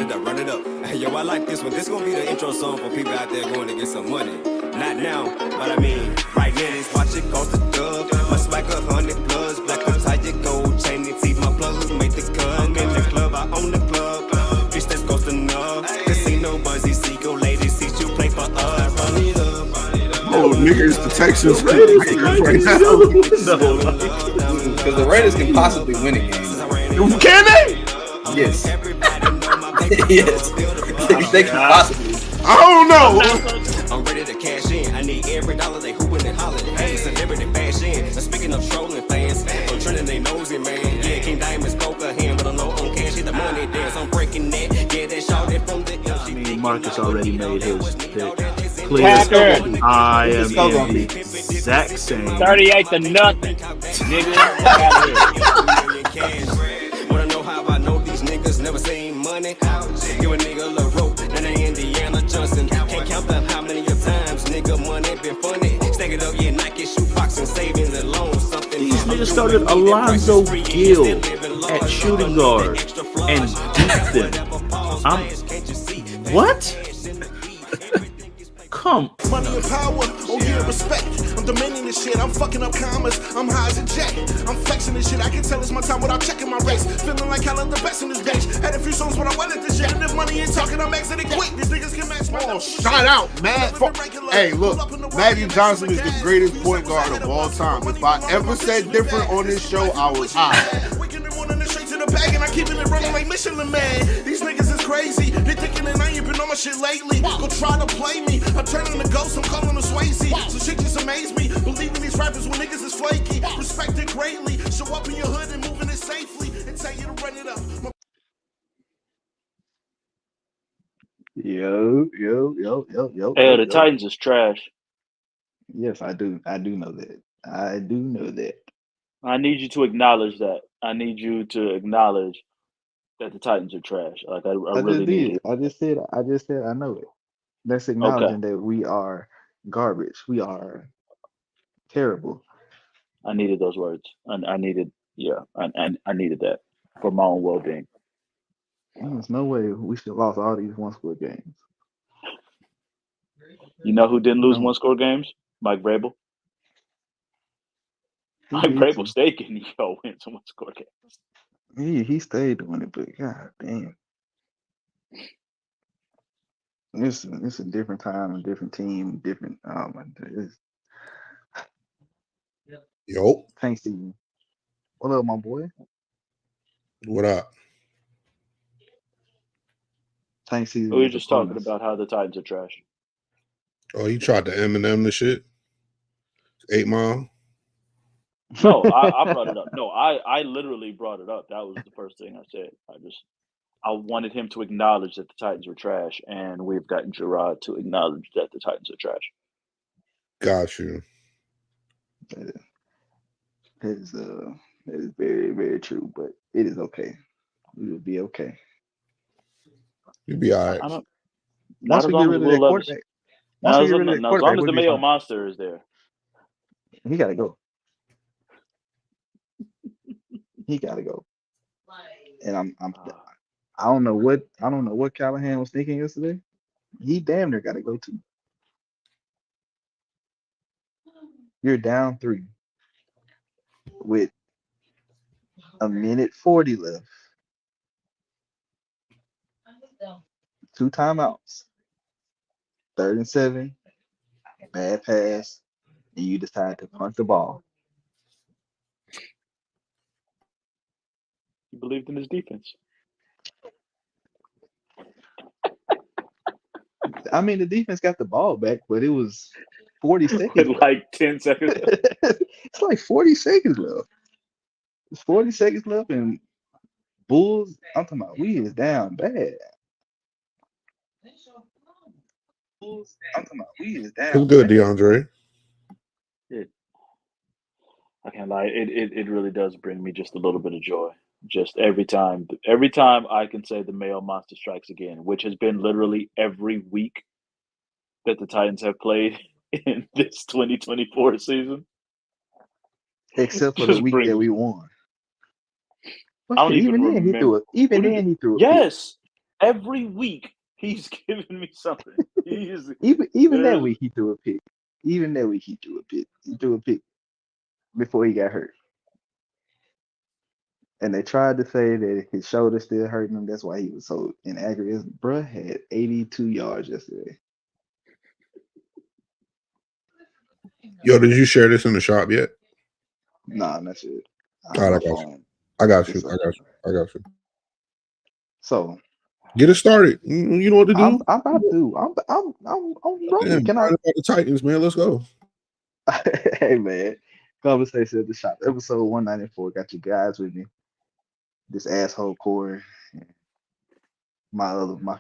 it up, run it up. Hey, yo, I like this one. This gonna be the intro song for people out there going to get some money. Not now, but I mean, right now, this watch it cost a dub. My swag 100 plus, black on tiger gold chain. And see my plug who make the cut. I'm in the club, I own the club. Bitch, that's cost enough. Casino buzzy, see, go ladies, see you play for us. Run it up. Oh, niggas, the Texans right now. Because the Raiders can possibly win a game. Can they? Yes. Yes. They can possibly. I don't know. I'm ready to cash in. I need every dollar they hooping and hollering. Hey, celebrity fashion. Speaking of trolling fans, I'm turning they nosy, man. Yeah, King Diamond spoke a hand, but I know on cash hit the money dance. I'm breaking that. Yeah, that shot it from the I mean, Marcus already made his pick. Clear. Packers. I am in the exact same. 38 to nothing. Nigga, Wanna know how I know these niggas never seen money? Give a nigga a little rope, and they Indiana Johnson. Can't count the how many of times nigga money been funny. Stack it up, yeah, Nike shoe boxing, savings and loans, something. These niggas started Alonzo Gill at shooting guard and beat them. What? Come. Money and power, oh yeah, respect. I'm demanding this shit, I'm fucking up commas. I'm high as a jet, I'm flexing this shit. I can tell it's my time without checking my race. Feeling like hell the best in this bitch. Had a few songs when I went at this shit. And if money ain't talking, I'm exiting quick. These niggas can match my Shout out, man. Hey, look, Magic Johnson is the greatest point guard of all time. If I ever said different on this show, I was high. Bag and I keeping it running like Michelin Man. These niggas is crazy. They thinking that I ain't been on my shit lately. Go try to play me. I'm turning to ghost. I'm calling them Swayze. So shit just amaze me. Believing these rappers when niggas is flaky. Respect it greatly. Show up in your hood and moving it safely. And tell you to run it up. Yo. Hey, the Titans is trash. Yes, I do. I do know that. I do know that. I need you to acknowledge that. I need you to acknowledge that the Titans are trash. Like I really need it. I just said I know it. That's acknowledging that we are garbage. We are terrible. I needed those words. I needed, I needed that for my own well-being. There's no way we should have lost all these one-score games. You know who didn't lose one-score games? Mike Vrabel. Mike Vrabel stayed getting win some one-score games. He stayed doing it, but god damn. It's a different time, a different team, different. Oh my god. Yo. Thanks to you. What up, my boy? What up? Thanks to you. We were just talking about how the Titans are trash. Oh, you tried to Eminem the shit? 8 Mile? No, I brought it up. No, I literally brought it up. That was the first thing I said. I wanted him to acknowledge that the Titans were trash, and we've gotten Jarrod to acknowledge that the Titans are trash. Got you. That is very, very true, but it is okay. We will be okay. You'll be all right. Once we get rid of that quarterback. As long as the Mayo Monster is there. He gotta go. He gotta go. And I don't know what Callahan was thinking yesterday. He damn near gotta go too. You're down 3 with a minute 40 left. 2 timeouts. 3rd and 7. Bad pass. And you decide to punt the ball. He believed in his defense. I mean, the defense got the ball back, but it was 40 seconds. Like 10 seconds left. It's like 40 seconds left. It's 40 seconds left, and Bulls, I'm talking about, we is down bad. It's good, DeAndre. I can't lie. It really does bring me just a little bit of joy. Just every time I can say the Mayo Monster strikes again, which has been literally every week that the Titans have played in this 2024 season. Except for the week that we won. I don't even remember. Even then he threw it. Yes. Every week he's giving me something. Even that week he threw a pick. Even that week he threw a pick. He threw a pick before he got hurt. And they tried to say that his shoulder still hurting him. That's why he was so inaccurate. Bruh had 82 yards yesterday. Yo, did you share this in the shop yet? Nah, that's it. I got you. I got you. So get it started. You know what to do. I'm about to. I'm rolling. Can I? About the Titans, man. Let's go. Hey, man. Conversation at the shop. Episode 194. Got you guys with me. This asshole Corey. My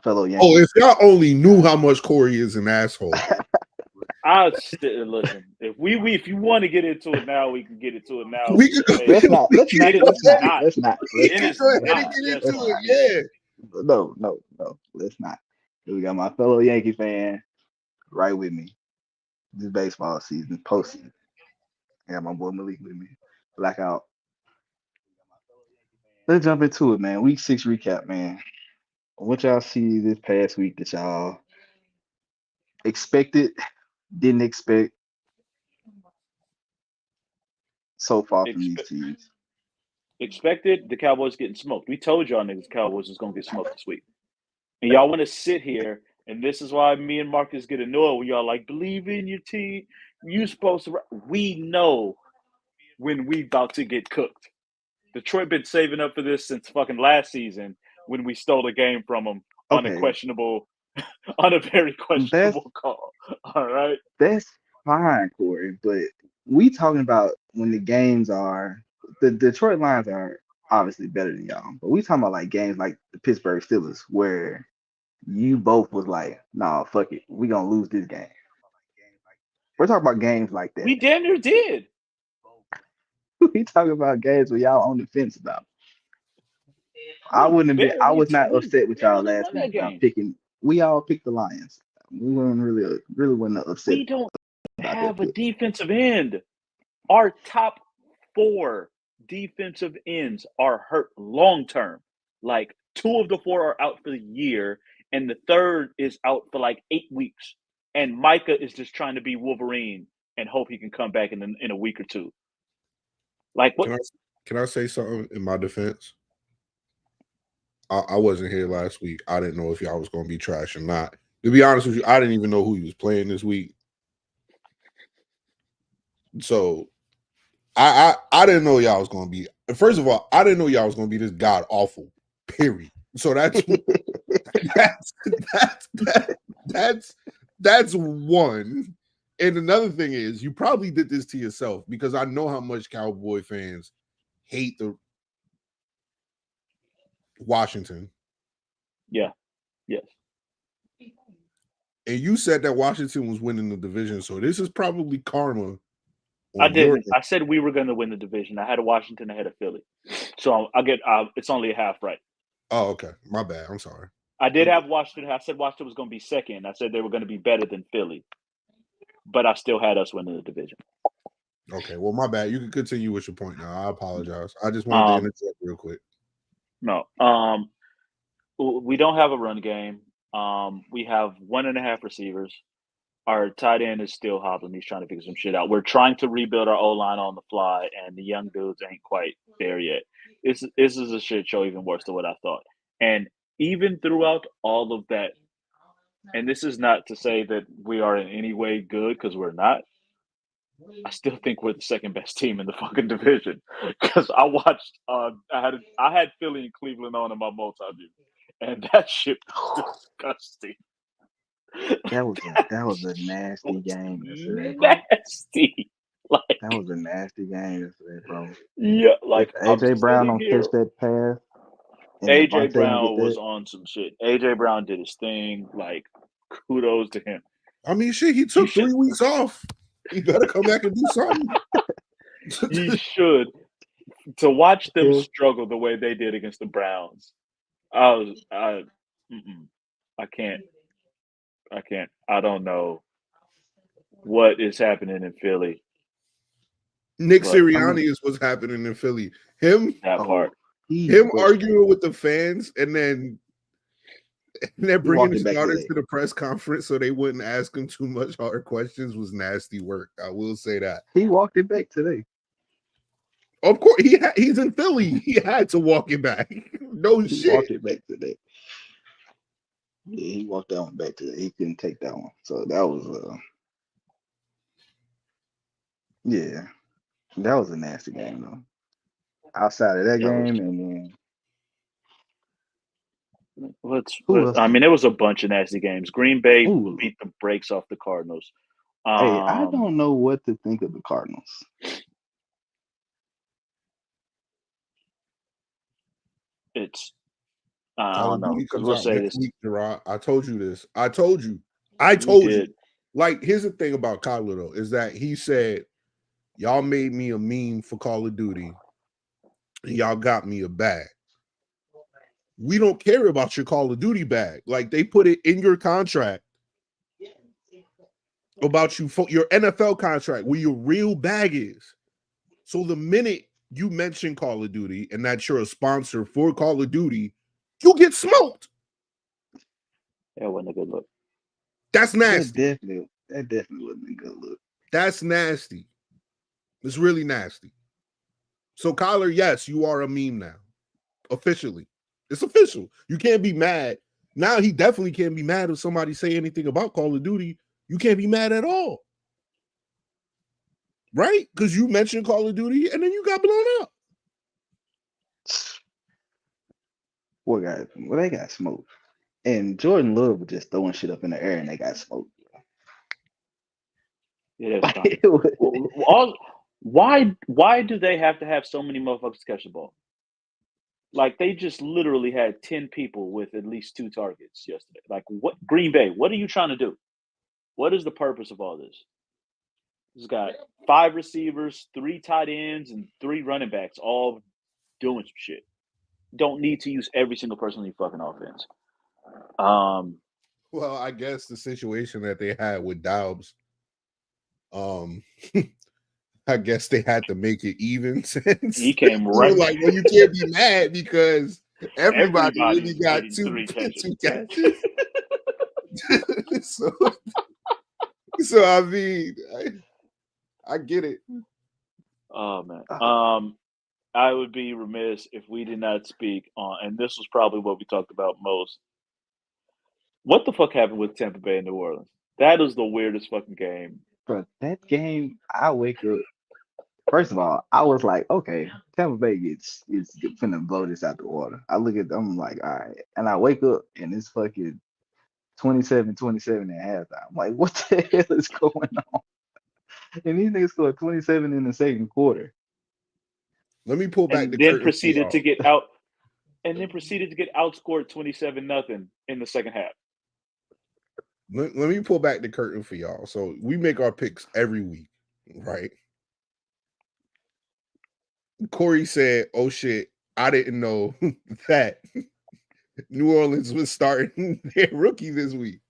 fellow Yankees. Oh, if y'all only knew how much Corey is an asshole. Listen. If you want to get into it now, we can get into it now. Let's not. Yeah. No. Let's not. We got my fellow Yankee fan right with me. This baseball season, postseason. I got my boy Malik with me. Blackout. Let's jump into it, man. Week 6 recap, man. What y'all see this past week that y'all expected, didn't expect so far from these teams? Expected the Cowboys getting smoked. We told y'all niggas Cowboys was gonna get smoked this week. And y'all want to sit here, and this is why me and Marcus get annoyed when y'all like, believe in your team. You supposed to. We know when we about to get cooked. Detroit been saving up for this since fucking last season when we stole the game from them on a very questionable call. All right, that's fine, Corey. But we talking about when the games are the Detroit Lions are obviously better than y'all, but we talking about like games like the Pittsburgh Steelers where you both was like, nah, fuck it, we gonna lose this game. We're talking about games like that. We damn near did. We talking about games where y'all on the fence about. I was not upset with y'all last week about picking. We all picked the Lions. We weren't really wasn't upset. We don't have a defensive end. Our top 4 defensive ends are hurt long term. Like 2 of the 4 are out for the year, and the third is out for like 8 weeks. And Micah is just trying to be Wolverine and hope he can come back in a week or 2. Like what? Can I say something in my defense? I wasn't here last week. I didn't know if y'all was going to be trash or not. To be honest with you, I didn't even know who he was playing this week. So I didn't know y'all was going to be. First of all, I didn't know y'all was going to be this god awful. Period. So that's one. And another thing is, you probably did this to yourself because I know how much Cowboy fans hate the Washington. Yeah. Yes. And you said that Washington was winning the division, so this is probably karma. I didn't. I said we were going to win the division. I had Washington ahead of Philly, so I'll get. It's only a half right. Oh, okay. My bad. I'm sorry. I did have Washington. I said Washington was going to be second. I said they were going to be better than Philly, but I still had us winning the division. Okay. Well, my bad. You can continue with your point now. I apologize. I just wanted to interject real quick. No. We don't have a run game. We have 1.5 receivers. Our tight end is still hobbling. He's trying to figure some shit out. We're trying to rebuild our O-line on the fly, and the young dudes ain't quite there yet. This is a shit show, even worse than what I thought. And even throughout all of that, and this is not to say that we are in any way good, because we're not. I still think we're the second best team in the fucking division. Because I watched, I had Philly and Cleveland on in my multi-view, and that shit was disgusting. That was a nasty game yesterday, bro. Nasty. Like, that was a nasty game yesterday, bro. Yeah, like if AJ Brown don't catch that pass. AJ Brown was on some shit. AJ Brown did his thing. Like, kudos to him. I mean, shit, he took 3 weeks off. He better come back and do something. He should. To watch them struggle the way they did against the Browns, I can't. I don't know what is happening in Philly. Nick Sirianni is what's happening in Philly. Him arguing with the fans, and then they're He walked bringing it the back starters today. to the press conference so they wouldn't ask him too much hard questions was nasty work. I will say that. He walked it back today. Of course, he's in Philly. He had to walk it back. No He shit. walked it back today. Yeah, he walked that one back today. He couldn't take that one. So that was yeah, that was a nasty game though. Outside of that That was- game, and then who else? I mean, there was a bunch of nasty games. Green Bay Ooh. beat the brakes off the Cardinals. Hey, I don't know what to think of the Cardinals. It's Call I don't of know Duty because comes we'll out say next this. week, Jarrod. I told you this. I told you. Like, here's the thing about Kyler, though, is that he said, y'all made me a meme for Call of Duty, and y'all got me a bag. We don't care about your Call of Duty bag. Like, they put it in your contract about your NFL contract, where your real bag is. So the minute you mention Call of Duty and that you're a sponsor for Call of Duty, you get smoked. That wasn't a good look. That's nasty. That definitely wasn't a good look. That's nasty. It's really nasty. So, Kyler, yes, you are a meme now. Officially. It's official. You can't be mad. Now he definitely can't be mad if somebody say anything about Call of Duty. You can't be mad at all. Right? Because you mentioned Call of Duty and then you got blown up. Well, they got smoked. And Jordan Love was just throwing shit up in the air and they got smoked. Yeah, that's dumb. Why do they have to have so many motherfuckers catch the ball? Like, they just literally had 10 people with at least 2 targets yesterday. Like, what? Green Bay, what are you trying to do? What is the purpose of all this? It's got 5 receivers, 3 tight ends, and 3 running backs all doing some shit. Don't need to use every single person in your fucking offense. Well, I guess the situation that they had with Doubs, I guess they had to make it even since He came right like, well, you can't be mad because everybody really got getting 2 catches. catches. so I mean, I get it. Oh man. I would be remiss if we did not speak on, and this was probably what we talked about most. What the fuck happened with Tampa Bay and New Orleans? That is the weirdest fucking game. But that game, I wake up. First of all, I was like, okay, Tampa Bay is finna blow this out the water. I look at them, I'm like, all right. And I wake up and it's fucking 27-27 at halftime. I'm like, what the hell is going on? And these niggas scored 27 in the second quarter. Let me pull back And the then curtain. proceeded to get out. And then proceeded to get outscored 27-0 in the second half. Let me pull back the curtain for y'all. So we make our picks every week, right? Corey said, "Oh shit, I didn't know that New Orleans was starting their rookie this week."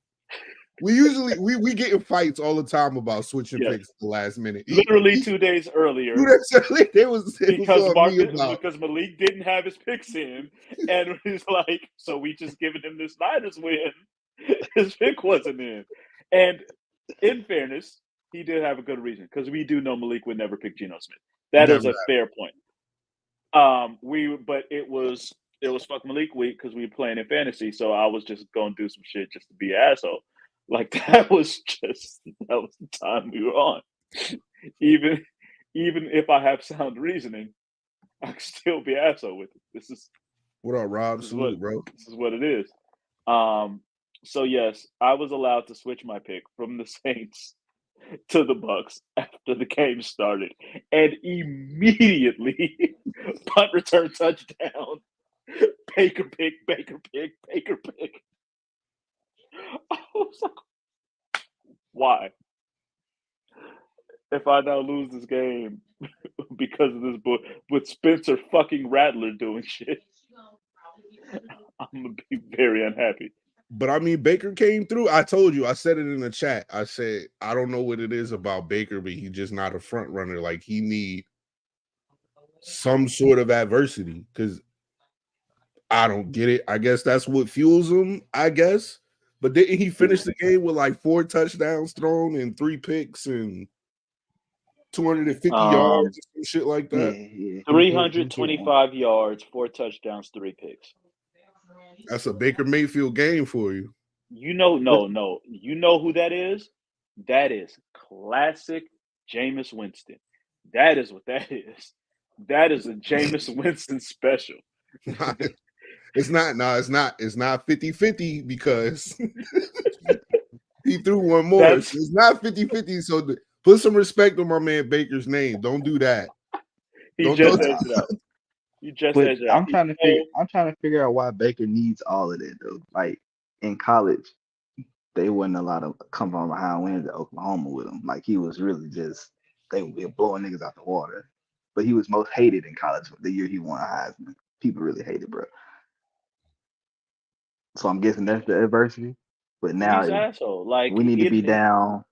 We usually we get in fights all the time about switching picks at the last minute. Literally 2 days earlier. Because Malik didn't have his picks in, and he's like, so we just giving him this Niners win. His pick wasn't in. And in fairness, he did have a good reason, because we do know Malik would never pick Geno Smith. That is a fair point. But it was fuck Malik week because we were playing in fantasy, so I was just gonna do some shit just to be an asshole. Like, that was the time we were on. Even if I have sound reasoning, I can still be an asshole with it. This is what up, Rob? Salute, bro. This is what it is. So yes, I was allowed to switch my pick from the Saints to the Bucks after the game started, and immediately punt return touchdown, Baker pick. I was like, why? If I now lose this game because of this book with Spencer fucking Rattler doing shit, I'm gonna be very unhappy. But I mean, Baker came through. I told you, I said it in the chat. I said, I don't know what it is about Baker, but he's just not a front runner. Like, he need some sort of adversity, because I don't get it. I guess that's what fuels him, I guess. But didn't he finish the game with like 4 touchdowns thrown and 3 picks and 250 yards and shit like that? Yeah. 325 yards, 4 touchdowns, 3 picks. That's a Baker Mayfield game for you. No. You know who that is? That is classic Jameis Winston. That is what that is. That is a Jameis Winston special. It's not 50-50 because he threw one more. So it's not 50-50. So put some respect on my man Baker's name. Don't do that. He just edged it out. You just edged it out. I'm trying to figure out why Baker needs all of that though. Like in college, they wasn't a lot of come from behind wins at Oklahoma with him. Like he was really just they were blowing niggas out the water. But he was most hated in college the year he won a Heisman. People really hated, bro. So I'm guessing that's the adversity. But now he's an asshole. Like we need to be down.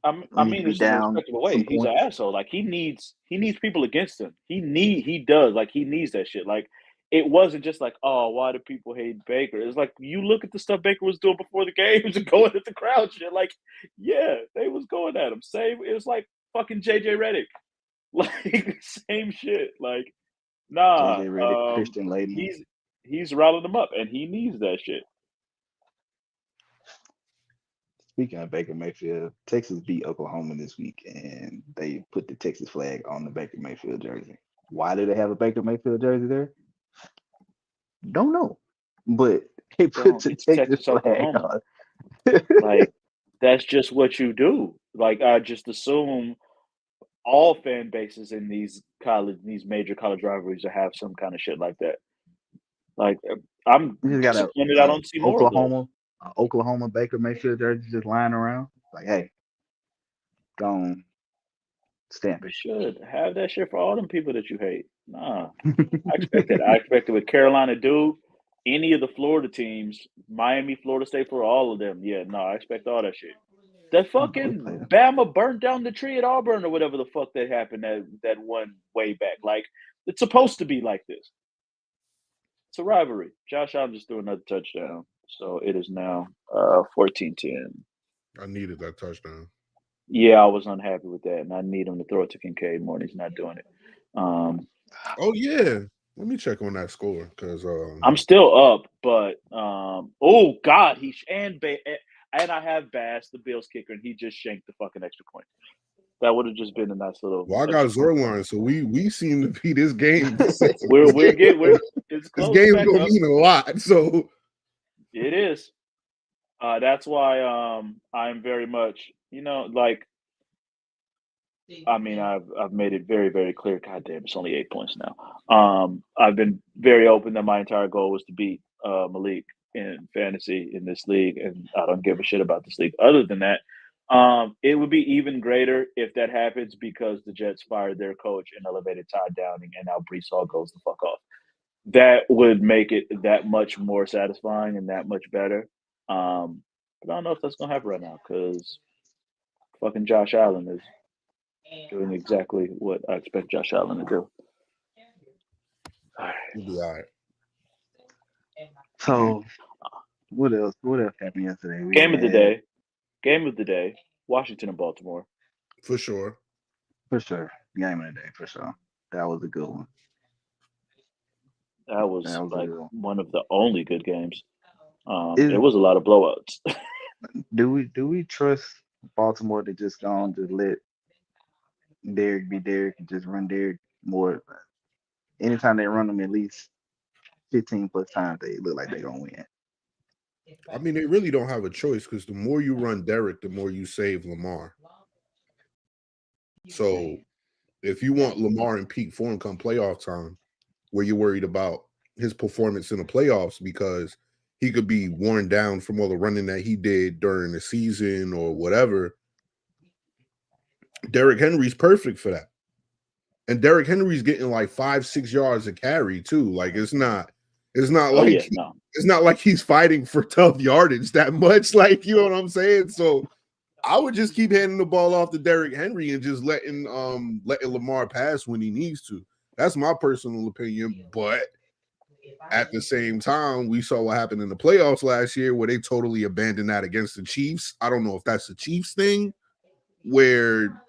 I mean, in some respectable way, he's an asshole. Like he needs people against him. He does. Like he needs that shit. Like it wasn't just like, oh, why do people hate Baker? It's like you look at the stuff Baker was doing before the games and going at the crowd shit. Like, yeah, they was going at him. Same. It was like fucking JJ Redick. Like same shit. Like, nah. JJ Redick, Christian lady. He's riling them up, and he needs that shit. Speaking of Baker Mayfield, Texas beat Oklahoma this week, and they put the Texas flag on the Baker Mayfield jersey. Why do they have a Baker Mayfield jersey there? Don't know, but they put the Texas flag on. Like that's just what you do. Like I just assume all fan bases in these major college rivalries will have some kind of shit like that. Like I'm disappointed I don't see more of those. Oklahoma Baker Mayfield jersey just lying around. Like, hey, go on, stamp it. Should have that shit for all them people that you hate. Nah, I expect it. I expect it with Carolina, Duke, any of the Florida teams, Miami, Florida State, for all of them. Yeah, no, I expect all that shit. That fucking Bama burnt down the tree at Auburn or whatever the fuck that happened that one way back. Like it's supposed to be like this. It's a rivalry. Josh Allen just threw another touchdown. So it is now 14-10. I needed that touchdown. Yeah, I was unhappy with that, and I need him to throw it to Kincaid more, and he's not doing it. Oh yeah, let me check on that score because I'm still up, but oh god, and I have Bass, the Bills kicker, and he just shanked the fucking extra point. That would have just been a nice little. Well, I got Zerline, so we seem to be this game. This game's gonna mean a lot, so. It is. That's why I'm very much, like. I mean, I've made it very, very clear. God damn, it's only 8 points now. I've been very open that my entire goal was to beat Malik in fantasy in this league, and I don't give a shit about this league. Other than that, it would be even greater if that happens because the Jets fired their coach and elevated Todd Downing, and now Breece Hall goes the fuck off. That would make it that much more satisfying and that much better. But I don't know if that's going to happen right now because fucking Josh Allen is doing exactly what I expect Josh Allen to do. All right. You'll be all right. So, what else happened yesterday? Game of the day. Washington and Baltimore. For sure. Game of the day, for sure. That was a good one. That was like one of the only good games. There was a lot of blowouts. Do we trust Baltimore to just go on to let Derrick be Derrick and just run Derrick more? Anytime they run them at least 15 plus times, they look like they're gonna win. I mean, they really don't have a choice because the more you run Derrick, the more you save Lamar. So if you want Lamar in peak form come playoff time, where you're worried about his performance in the playoffs because he could be worn down from all the running that he did during the season or whatever, Derrick Henry's perfect for that. And Derrick Henry's getting like 5-6 yards a carry too. Like it's not like he's fighting for tough yardage that much. Like, you know what I'm saying? So I would just keep handing the ball off to Derrick Henry and just letting Lamar pass when he needs to. That's my personal opinion. But At the same time, we saw what happened in the playoffs last year where they totally abandoned that against the Chiefs. I don't know if that's the Chiefs thing where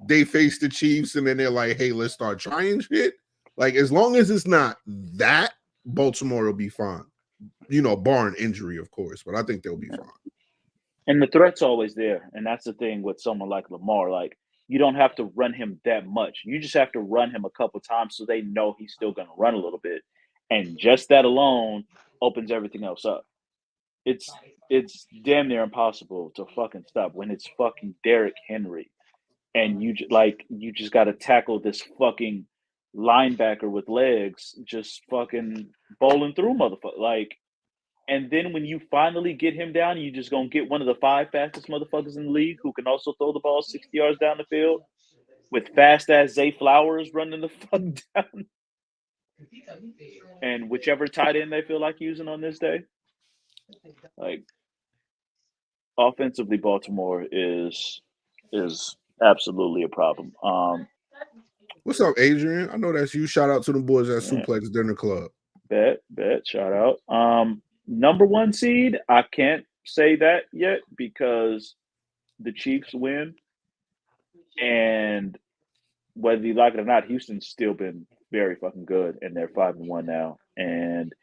they face the Chiefs and then they're like, hey, let's start trying shit. Like, as long as it's not that, Baltimore will be fine. You know, barring injury, of course, but I think they'll be fine. And the threat's always there. And that's the thing with someone like Lamar. Like, you don't have to run him that much. You just have to run him a couple times so they know he's still going to run a little bit. And just that alone opens everything else up. It's damn near impossible to fucking stop when it's fucking Derrick Henry. And you just got to tackle this fucking linebacker with legs just fucking bowling through motherfucker. Like, and then when you finally get him down, you just gonna get one of the 5 fastest motherfuckers in the league who can also throw the ball 60 yards down the field with fast ass Zay Flowers running the fuck down. And whichever tight end they feel like using on this day. Like, offensively, Baltimore is absolutely a problem. What's up, Adrian? I know that's you. Shout out to the boys at Suplex Dinner Club. Bet, shout out. Number 1 seed, I can't say that yet because the Chiefs win. And whether you like it or not, Houston's still been very fucking good, and they're 5-1 now. And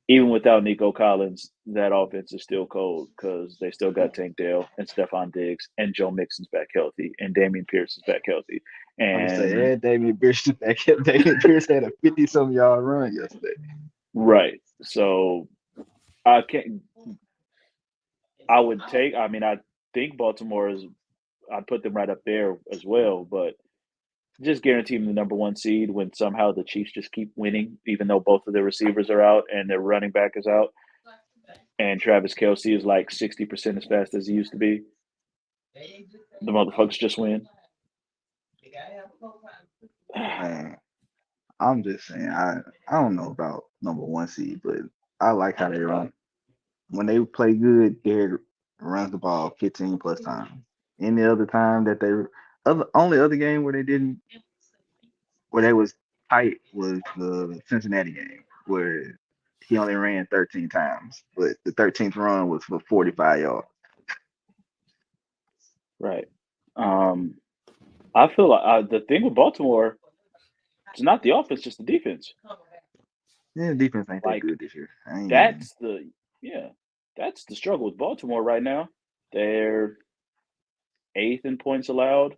even without Nico Collins, that offense is still cold because they still got Tank Dell and Stephon Diggs, and Joe Mixon's back healthy, and Damian Pierce is back healthy. And Damian Pierce is back. Damian Pierce had a 50-some yard run yesterday. Right. So I think Baltimore is. I'd put them right up there as well, but just guarantee them the number 1 seed when somehow the Chiefs just keep winning, even though both of their receivers are out and their running back is out, and Travis Kelce is like 60% as fast as he used to be. The motherfuckers just win. Man, I'm just saying, I don't know about number 1 seed, but I like how they run. When they play good, Derrick runs the ball 15 plus times. Any other time that only other game where they was tight was the Cincinnati game where he only ran 13 times, but the 13th run was for 45 yards. Right. I feel like the thing with Baltimore, it's not the offense, just the defense. Yeah, the defense ain't that good this year. That's the struggle with Baltimore right now. They're 8th in points allowed.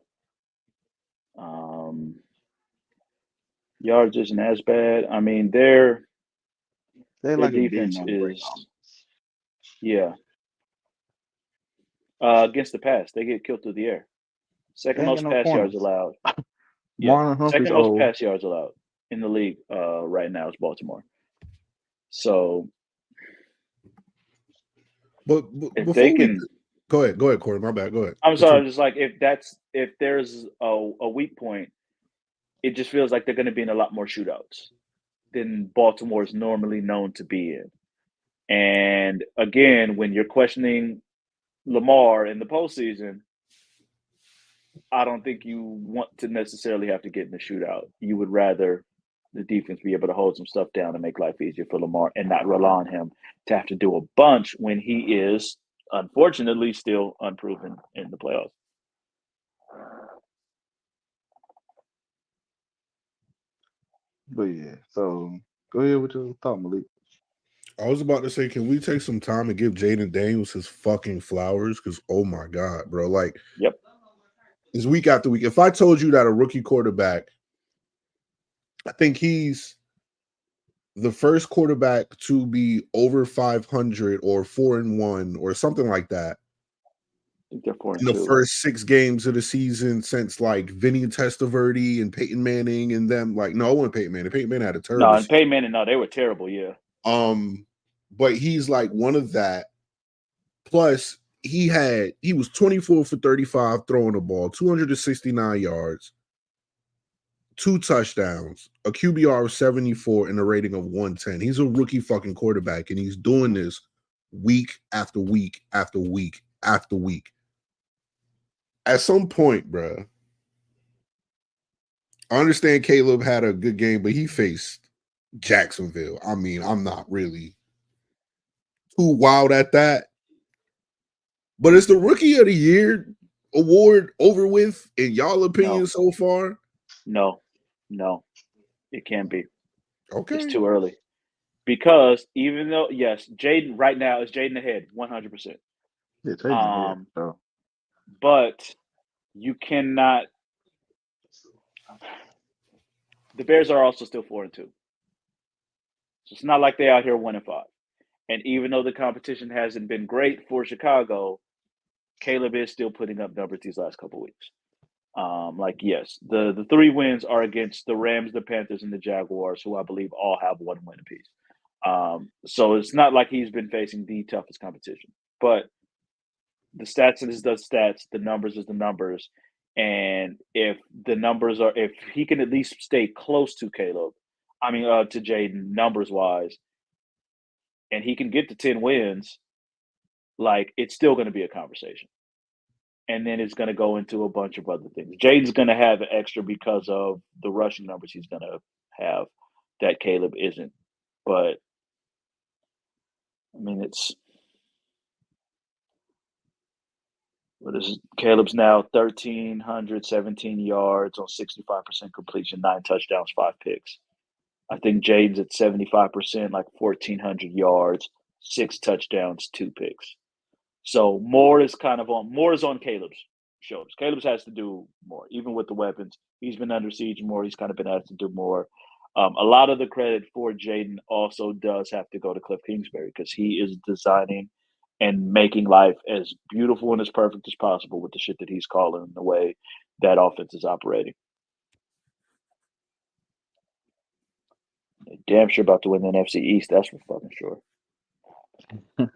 Yards isn't as bad. I mean, their like defense is against the pass. They get killed through the air. Second most pass yards allowed. Second most pass yards allowed in the league right now is Baltimore. So, but if they can. Go ahead, Corey. My bad. Go ahead. I'm sorry. Just like if there's a weak point, it just feels like they're going to be in a lot more shootouts than Baltimore is normally known to be in. And again, when you're questioning Lamar in the postseason, I don't think you want to necessarily have to get in the shootout. You would rather the defense be able to hold some stuff down and make life easier for Lamar and not rely on him to have to do a bunch when he is, unfortunately, still unproven in the playoffs. But yeah, so go ahead with your thought, Malik. I was about to say, can we take some time and give Jaden Daniels his fucking flowers? Because, oh my God, bro. Like, yep. It's week after week. If I told you that a rookie quarterback, I think he's the first quarterback to be over 500 or 4-1 or something like that. I think they're 4-2. In the first 6 games of the season since like Vinny Testaverde and Peyton Manning and them. Like, no, it wasn't Peyton Manning. Peyton Manning had a terrible season. Peyton Manning, they were terrible, yeah. But he's like one of that. Plus, he was 24 for 35 throwing the ball, 269 yards, 2 touchdowns, a QBR of 74, and a rating of 110. He's a rookie fucking quarterback, and he's doing this week after week after week after week. At some point, bro, I understand Caleb had a good game, but he faced Jacksonville. I mean, I'm not really too wild at that. But it's the Rookie of the Year award over with, in y'all opinion so far? No, it can't be. Okay. It's too early. Because even though, yes, Jaden right now is Jaden ahead, 100%. Yeah, Jaden ahead, so. But you cannot. The Bears are also still 4-2, so it's not like they're out here 1-5. And even though the competition hasn't been great for Chicago, Caleb is still putting up numbers these last couple of weeks. Yes, the 3 wins are against the Rams, the Panthers, and the Jaguars, who I believe all have 1 win apiece. So it's not like he's been facing the toughest competition. But the stats is the stats, the numbers is the numbers. And if he can at least stay close to Caleb, to Jaden numbers wise, and he can get to 10 wins, it's still going to be a conversation. And then it's going to go into a bunch of other things. Jaden's going to have an extra because of the rushing numbers he's going to have that Caleb isn't. But, Caleb's now 1,317 yards on 65% completion, 9 touchdowns, 5 picks. I think Jaden's at 75%, 1,400 yards, 6 touchdowns, 2 picks. So more is on Caleb's shoulders. Caleb's has to do more, even with the weapons. He's been under siege more. He's kind of been asked to do more. A lot of the credit for Jaden also does have to go to Cliff Kingsbury, because he is designing and making life as beautiful and as perfect as possible with the shit that he's calling and the way that offense is operating. Damn sure about to win the NFC East. That's for fucking sure. I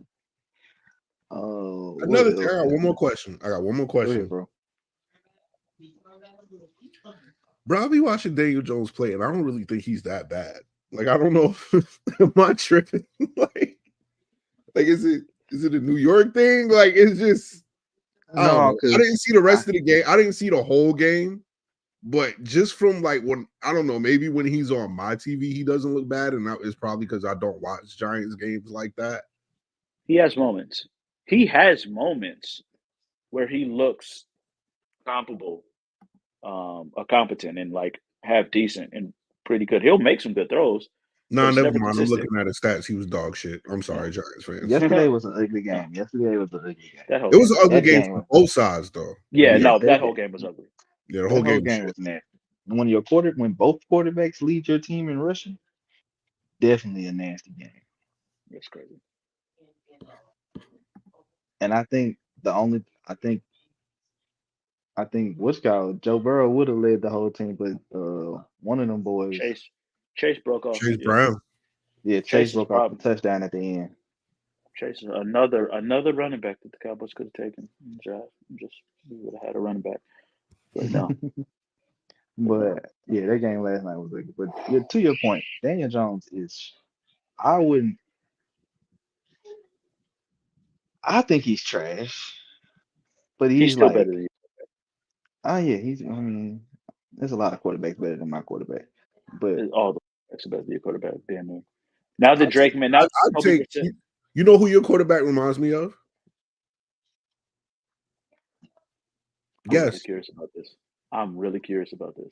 got one more question. I got one more question, ahead, bro. Bro, I'll be watching Daniel Jones play, and I don't really think he's that bad. I don't know. Am I tripping? Is it a New York thing? It's just I didn't see the rest of the game. I didn't see the whole game, but just from when I don't know, maybe when he's on my TV, he doesn't look bad, and that is probably because I don't watch Giants games like that. He has moments. He has moments where he looks comparable, competent, and half decent and pretty good. He'll make some good throws. No, never mind. I'm looking at his stats. He was dog shit. I'm sorry, Giants fans. Yesterday was an ugly game. It was an ugly game from both sides, though. Yeah, that whole game was ugly. Yeah, the whole game was nasty. When both quarterbacks lead your team in rushing, definitely a nasty game. That's crazy. And I think Joe Burrow would have led the whole team, but one of them boys, Chase broke off. Chase Brown. Yeah, Chase broke off the touchdown at the end. Chase is another running back that the Cowboys could have taken. We would have had a running back. But no. But yeah, that game last night was good. But to your point, Daniel Jones I think he's trash. But he's still better than you. Oh yeah, there's a lot of quarterbacks better than my quarterback. But all the quarterbacks are better than your quarterback, damn near. Now the Drake man, now you know who your quarterback reminds me of? Yes. I'm really curious about this.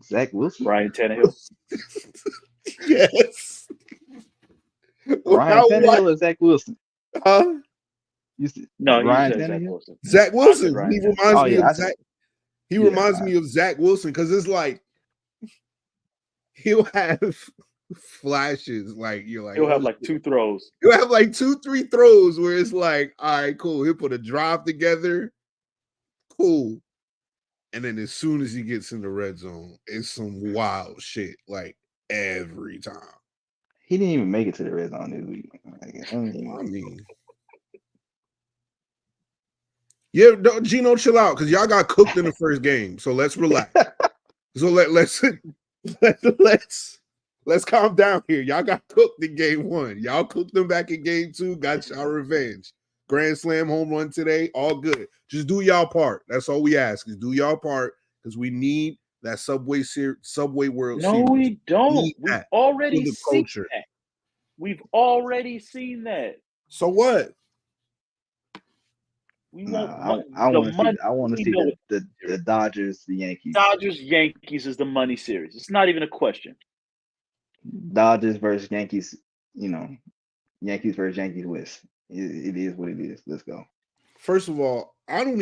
Zach Wilson? Ryan Tannehill? Yes. Ryan Tannehill or Zach Wilson? Huh? Ryan Tannehill? Zach Wilson. He reminds me of Zach. He reminds me of Zach Wilson because it's he'll have flashes he'll have 2 throws. He'll have 2-3 throws where it's all right, cool. He'll put a drive together, cool. And then as soon as he gets in the red zone, it's some wild shit every time. He didn't even make it to the red zone this week. Yeah, Gino, chill out because y'all got cooked in the first game. So let's relax. So let's calm down here. Y'all got cooked in game 1. Y'all cooked them back in game 2. Got y'all revenge. Grand slam home run today. All good. Just do y'all part. That's all we ask is do y'all part because we need that Subway World No, Series. we don't. Need We've that already for the seen culture. that. We've already seen that. So what? We No, won't I the want to see. money. I want to We see know the Dodgers, the Yankees. Dodgers Yankees is the money series. It's not even a question. Dodgers versus Yankees. You know, Yankees versus Yankees West. It is what it is. Let's go. First of all, I don't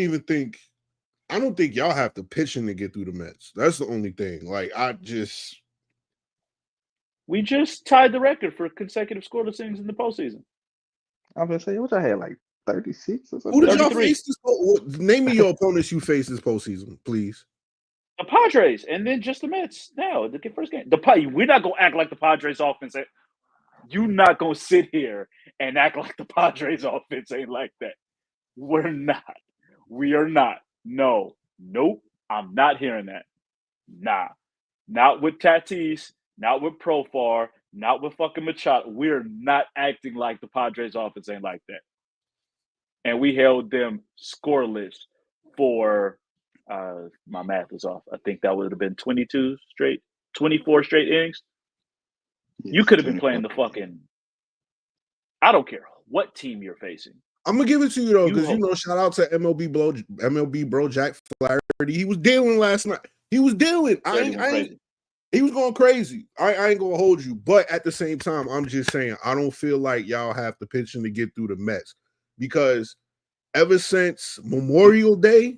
think y'all have to pitching to get through the Mets. That's the only thing. Like We just tied the record for consecutive scoreless innings in the postseason. I'm gonna say what I had like 36 or something. who did y'all 33. face name me your opponents you faced this postseason, please. The Padres, and then just the Mets. Now, the first game. We're not gonna act like the Padres offense. You're not gonna sit here and act like the Padres offense ain't like that. We're not. We are not. No. Nope. I'm not hearing that. Nah. Not with Tatis. Not with Profar. Not with fucking Machado. We're not acting like the Padres offense ain't like that. And we held them scoreless for my math is off. I think that would have been 24 straight innings. Yes, You could have been 24. playing the fucking. I don't care what team you're facing. I'm gonna give it to you though, because shout out to MLB bro Jack Flaherty. He was dealing last night. He was dealing. He was going crazy. I ain't gonna hold you, but at the same time, I'm just saying I don't feel like y'all have to pitch in to get through the Mets, because ever since Memorial Day,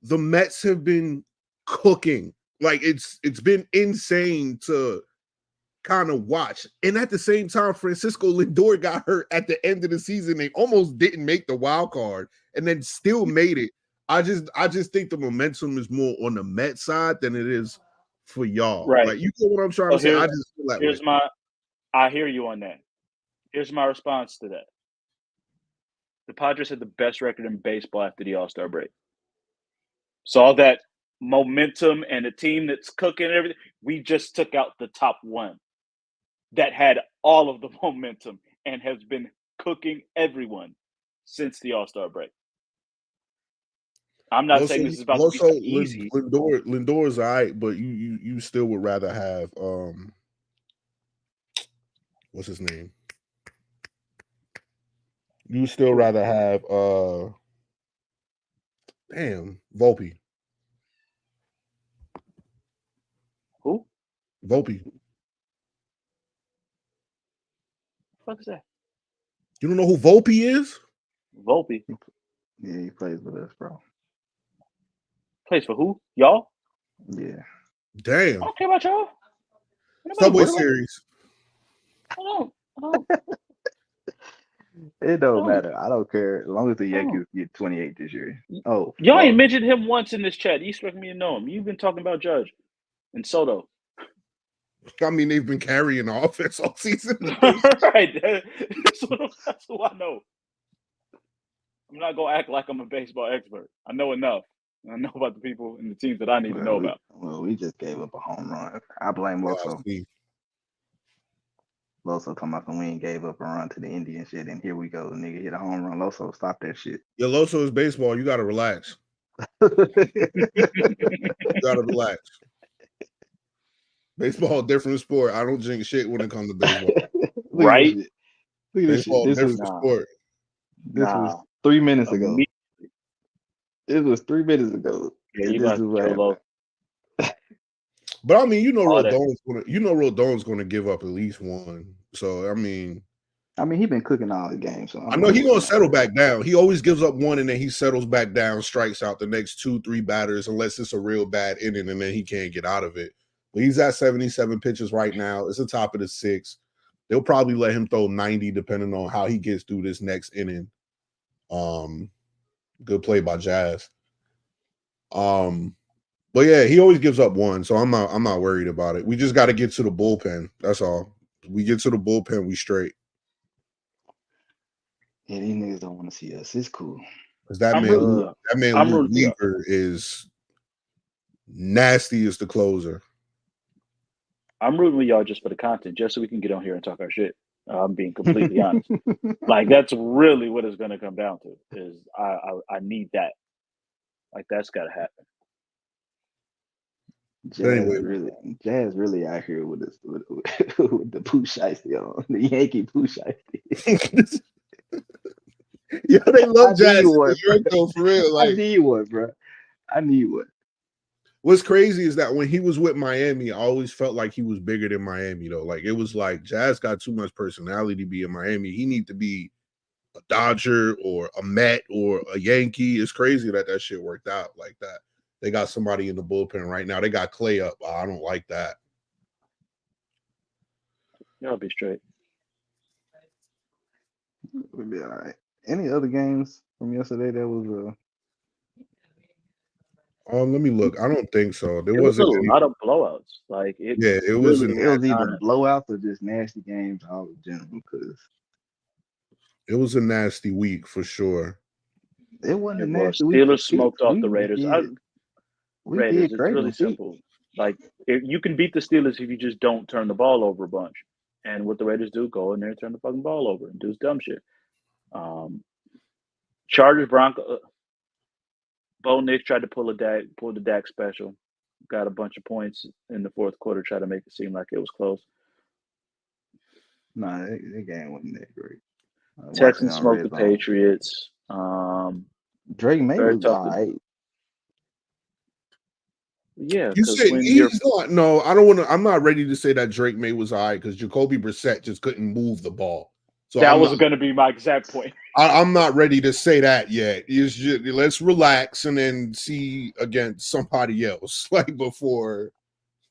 the Mets have been cooking. Like it's been insane to kind of watch. And at the same time, Francisco Lindor got hurt at the end of the season. They almost didn't make the wild card and then still made it. I just think the momentum is more on the Mets side than it is for y'all. Right. Like, you know what I'm trying to say? I just feel that way. I hear you on that. Here's my response to that. The Padres had the best record in baseball after the All-Star break. So all that momentum and a team that's cooking and everything, we just took out the top one that had all of the momentum and has been cooking everyone since the All-Star break. I'm not saying this is about to be easy. Lindor's all right, but you still would rather have what's his name? You still rather have Volpe. Who? Volpe. What is that? You don't know who Volpe is? Volpe. Yeah, he plays with us, bro. Plays for who? Y'all? Yeah. Damn. I don't care about y'all. Subway Series. I don't. It don't matter. I don't care as long as the Yankees get 28 this year. Oh, y'all ain't mentioned him once in this chat. You expect me to know him? You've been talking about Judge and Soto. I mean, they've been carrying the offense all season. Right. That's who I know. I'm not gonna act like I'm a baseball expert. I know enough. I know about the people and the teams that I need to know about. We just gave up a home run. I blame Loso. Loso talking about we ain't gave up a run to the Indian shit, and here we go. The nigga hit a home run. Loso, stop that shit. Yo, Loso is baseball. You gotta relax. You gotta relax. Baseball, different sport. I don't jinx shit when it comes to baseball. Right? Look at this baseball, shit. different sport. This was 3 minutes ago. It was 3 minutes ago. Yeah, you got to But I mean, Rodon's gonna give up at least one. So I mean, he been cooking all the games. So I know he's gonna settle back down. He always gives up one and then he settles back down, strikes out the next 2-3 batters, unless it's a real bad inning and then he can't get out of it. But he's at 77 pitches right now. It's the top of the 6th. They'll probably let him throw 90 depending on how he gets through this next inning. Good play by Jazz. But yeah, he always gives up one, so I'm not worried about it. We just got to get to the bullpen. That's all. We get to the bullpen, we straight. Yeah, these niggas don't want to see us. It's cool. Because that man Luke Weaver is nasty as the closer. I'm rooting with y'all just for the content, just so we can get on here and talk our shit. I'm being completely honest. Like, that's really what it's going to come down to. Is I need that. Like, that's got to happen. Jazz really out here with this with the poo shiesty on the Yankee poo shiesty. Yeah, they love I Jazz need in one, New York though, for real. I Like, need one, bro. I need one. what's crazy is that when he was with Miami, I always felt like he was bigger than Miami though. Like, it was like Jazz got too much personality to be in Miami. He need to be a Dodger or a Met or a Yankee. It's crazy that shit worked out like that. They got somebody in the bullpen right now. They got Clay up. I don't like that. Y'all be straight. We'll be all right. Any other games from yesterday that was Let me look. I don't think so. There It was a wasn't any. lot of blowouts. Like it. Yeah, it really wasn't. it was had either not- blowouts or just nasty games all in general because It was a nasty week for sure. it wasn't a It was. nasty week. Steelers smoked off the Raiders. We Raiders. did It's great really on simple. Like you can beat the Steelers if you just don't turn the ball over a bunch. And what the Raiders do, go in there and turn the fucking ball over and do dumb shit. Chargers, Broncos. Bo Nix tried to pull the Dak special. Got a bunch of points in the fourth quarter, tried to make it seem like it was close. Nah, that game wasn't that great. Texans smoked the Patriots. Drake May very was tough all right. Yeah, You 'cause said when you're he's not. No, I don't want to. I'm not ready to say that Drake May was all right because Jacoby Brissett just couldn't move the ball. So that was going to be my exact point. I'm not ready to say that yet. Let's relax and then see against somebody else. Like before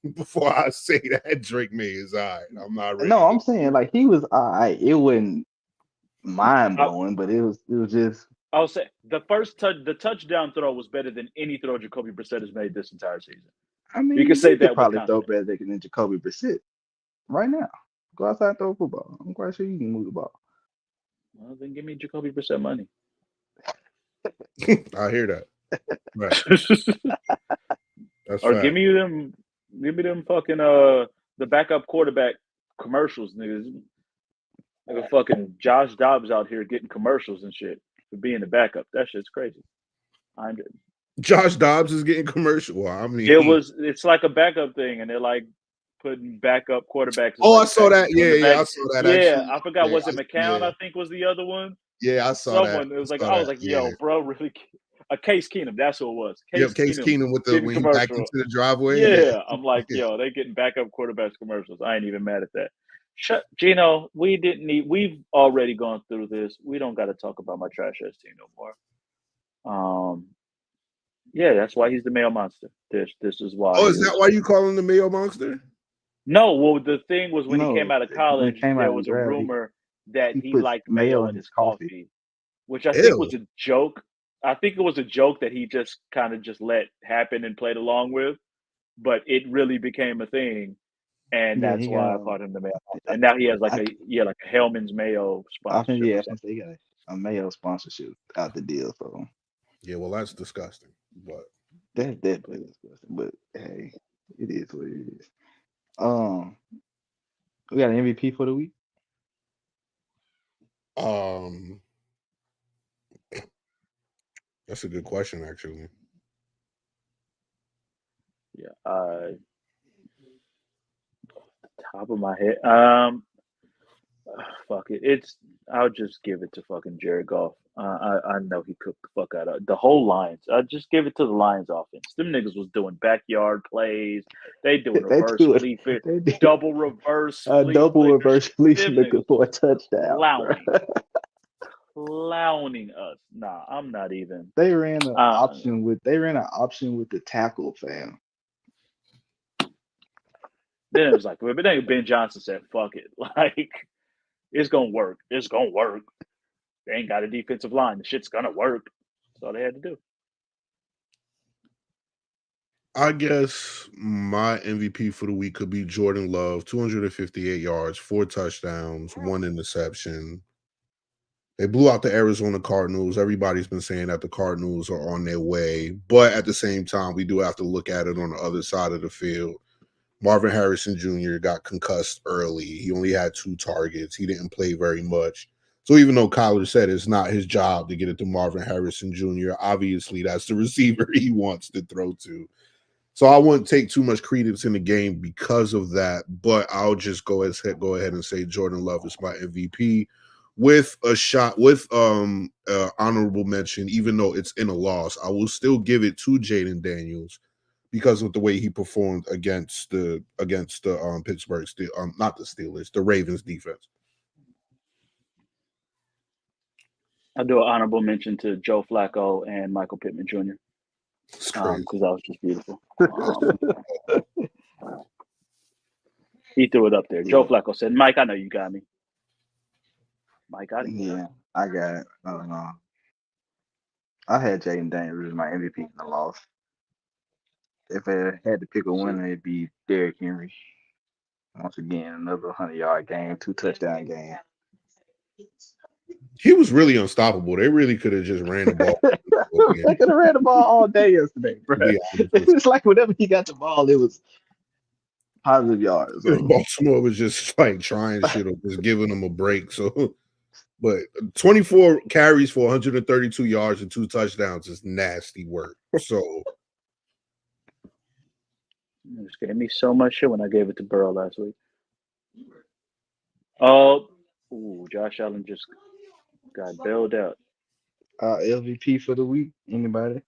I say that Drake May is all right. I'm not ready. No, I'm saying like he was all right. It wasn't mind blowing, but it was just. I'll say the touchdown throw was better than any throw Jacoby Brissett has made this entire season. I mean, you can say he that could probably with throw better than Jacoby Brissett right now. Go outside and throw a football. I'm quite sure you can move the ball. Well, then give me Jacoby Brissett money. I hear that. Right. That's or fact. give me them fucking the backup quarterback commercials, niggas. Like a fucking Josh Dobbs out here getting commercials and shit for being the backup. That shit's crazy. Josh Dobbs is getting commercial. Well, I mean, it's like a backup thing, and they're like putting backup quarterbacks. Oh, like I saw that. Yeah, I saw that. Yeah, actually. I forgot. Was it McCown? Yeah. I think was the other one. Yeah, I saw that. It was like I was like, yo, bro, really? Case Keenum. That's who it was. Case Keenum with the when he backed into the driveway. Yeah, I'm like, yo, they getting backup quarterbacks commercials. I ain't even mad at that. Gino, we've already gone through this. We don't got to talk about my trash ass team no more. Yeah, that's why he's the male monster. This is why. Oh, is that why you call him the male monster? No, well, the thing was when he came out of college, there was a draft, rumor that he put liked mayo mayo in in his his coffee, which I think was a joke. I think it was a joke that he just kind of just let happen and played along with, but it really became a thing, and that's why I called him the mayo monster. And now he has like a Hellman's mayo sponsorship. I think he got a mayo sponsorship out the deal. So yeah, well, that's disgusting. But that's definitely disgusting. But hey, it is what it is. We got an MVP for the week. That's a good question, actually. Yeah, top of my head, fuck it. I'll just give it to fucking Jared Goff. I know he cooked the fuck out of the whole Lions. I just give it to the Lions offense. Them niggas was doing backyard plays. They doing reverse flea flip, double reverse flea looking for a touchdown. Clowning us. Nah, I'm not even. They ran an option with the tackle, fam. Then it was like, but then Ben Johnson said, "Fuck it, like it's gonna work. It's gonna work. They ain't got a defensive line. The shit's gonna work." That's all they had to do. I guess my MVP for the week could be Jordan Love, 258 yards, 4 touchdowns, 1 interception. They blew out the Arizona Cardinals. Everybody's been saying that the Cardinals are on their way. But at the same time, we do have to look at it on the other side of the field. Marvin Harrison Jr. got concussed early. He only had 2 targets. He didn't play very much. So even though Kyler said it's not his job to get it to Marvin Harrison Jr., obviously that's the receiver he wants to throw to. So I wouldn't take too much credence in the game because of that, but I'll just go ahead and say Jordan Love is my MVP with a shot with honorable mention, even though it's in a loss. I will still give it to Jaden Daniels because of the way he performed against the Pittsburgh not the Steelers, the Ravens defense. I'll do an honorable mention to Joe Flacco and Michael Pittman Jr. Because that was just beautiful. He threw it up there. Joe Flacco said, "Mike, I know you got me." Mike got it. Yeah, I got it. I don't know. I had Jaden Daniels as my MVP in the loss. If I had to pick a winner, it'd be Derrick Henry. Once again, another 100-yard game, 2 touchdown game. He was really unstoppable. They really could have just ran the ball. They could have ran the ball all day yesterday, bro. It's like whenever he got the ball, it was positive yards. Baltimore was just like trying shit or just giving them a break. So, but 24 carries for 132 yards and 2 touchdowns is nasty work. So, it just gave me so much shit when I gave it to Burrow last week. Oh, Josh Allen just got bailed out. LVP for the week. Anybody?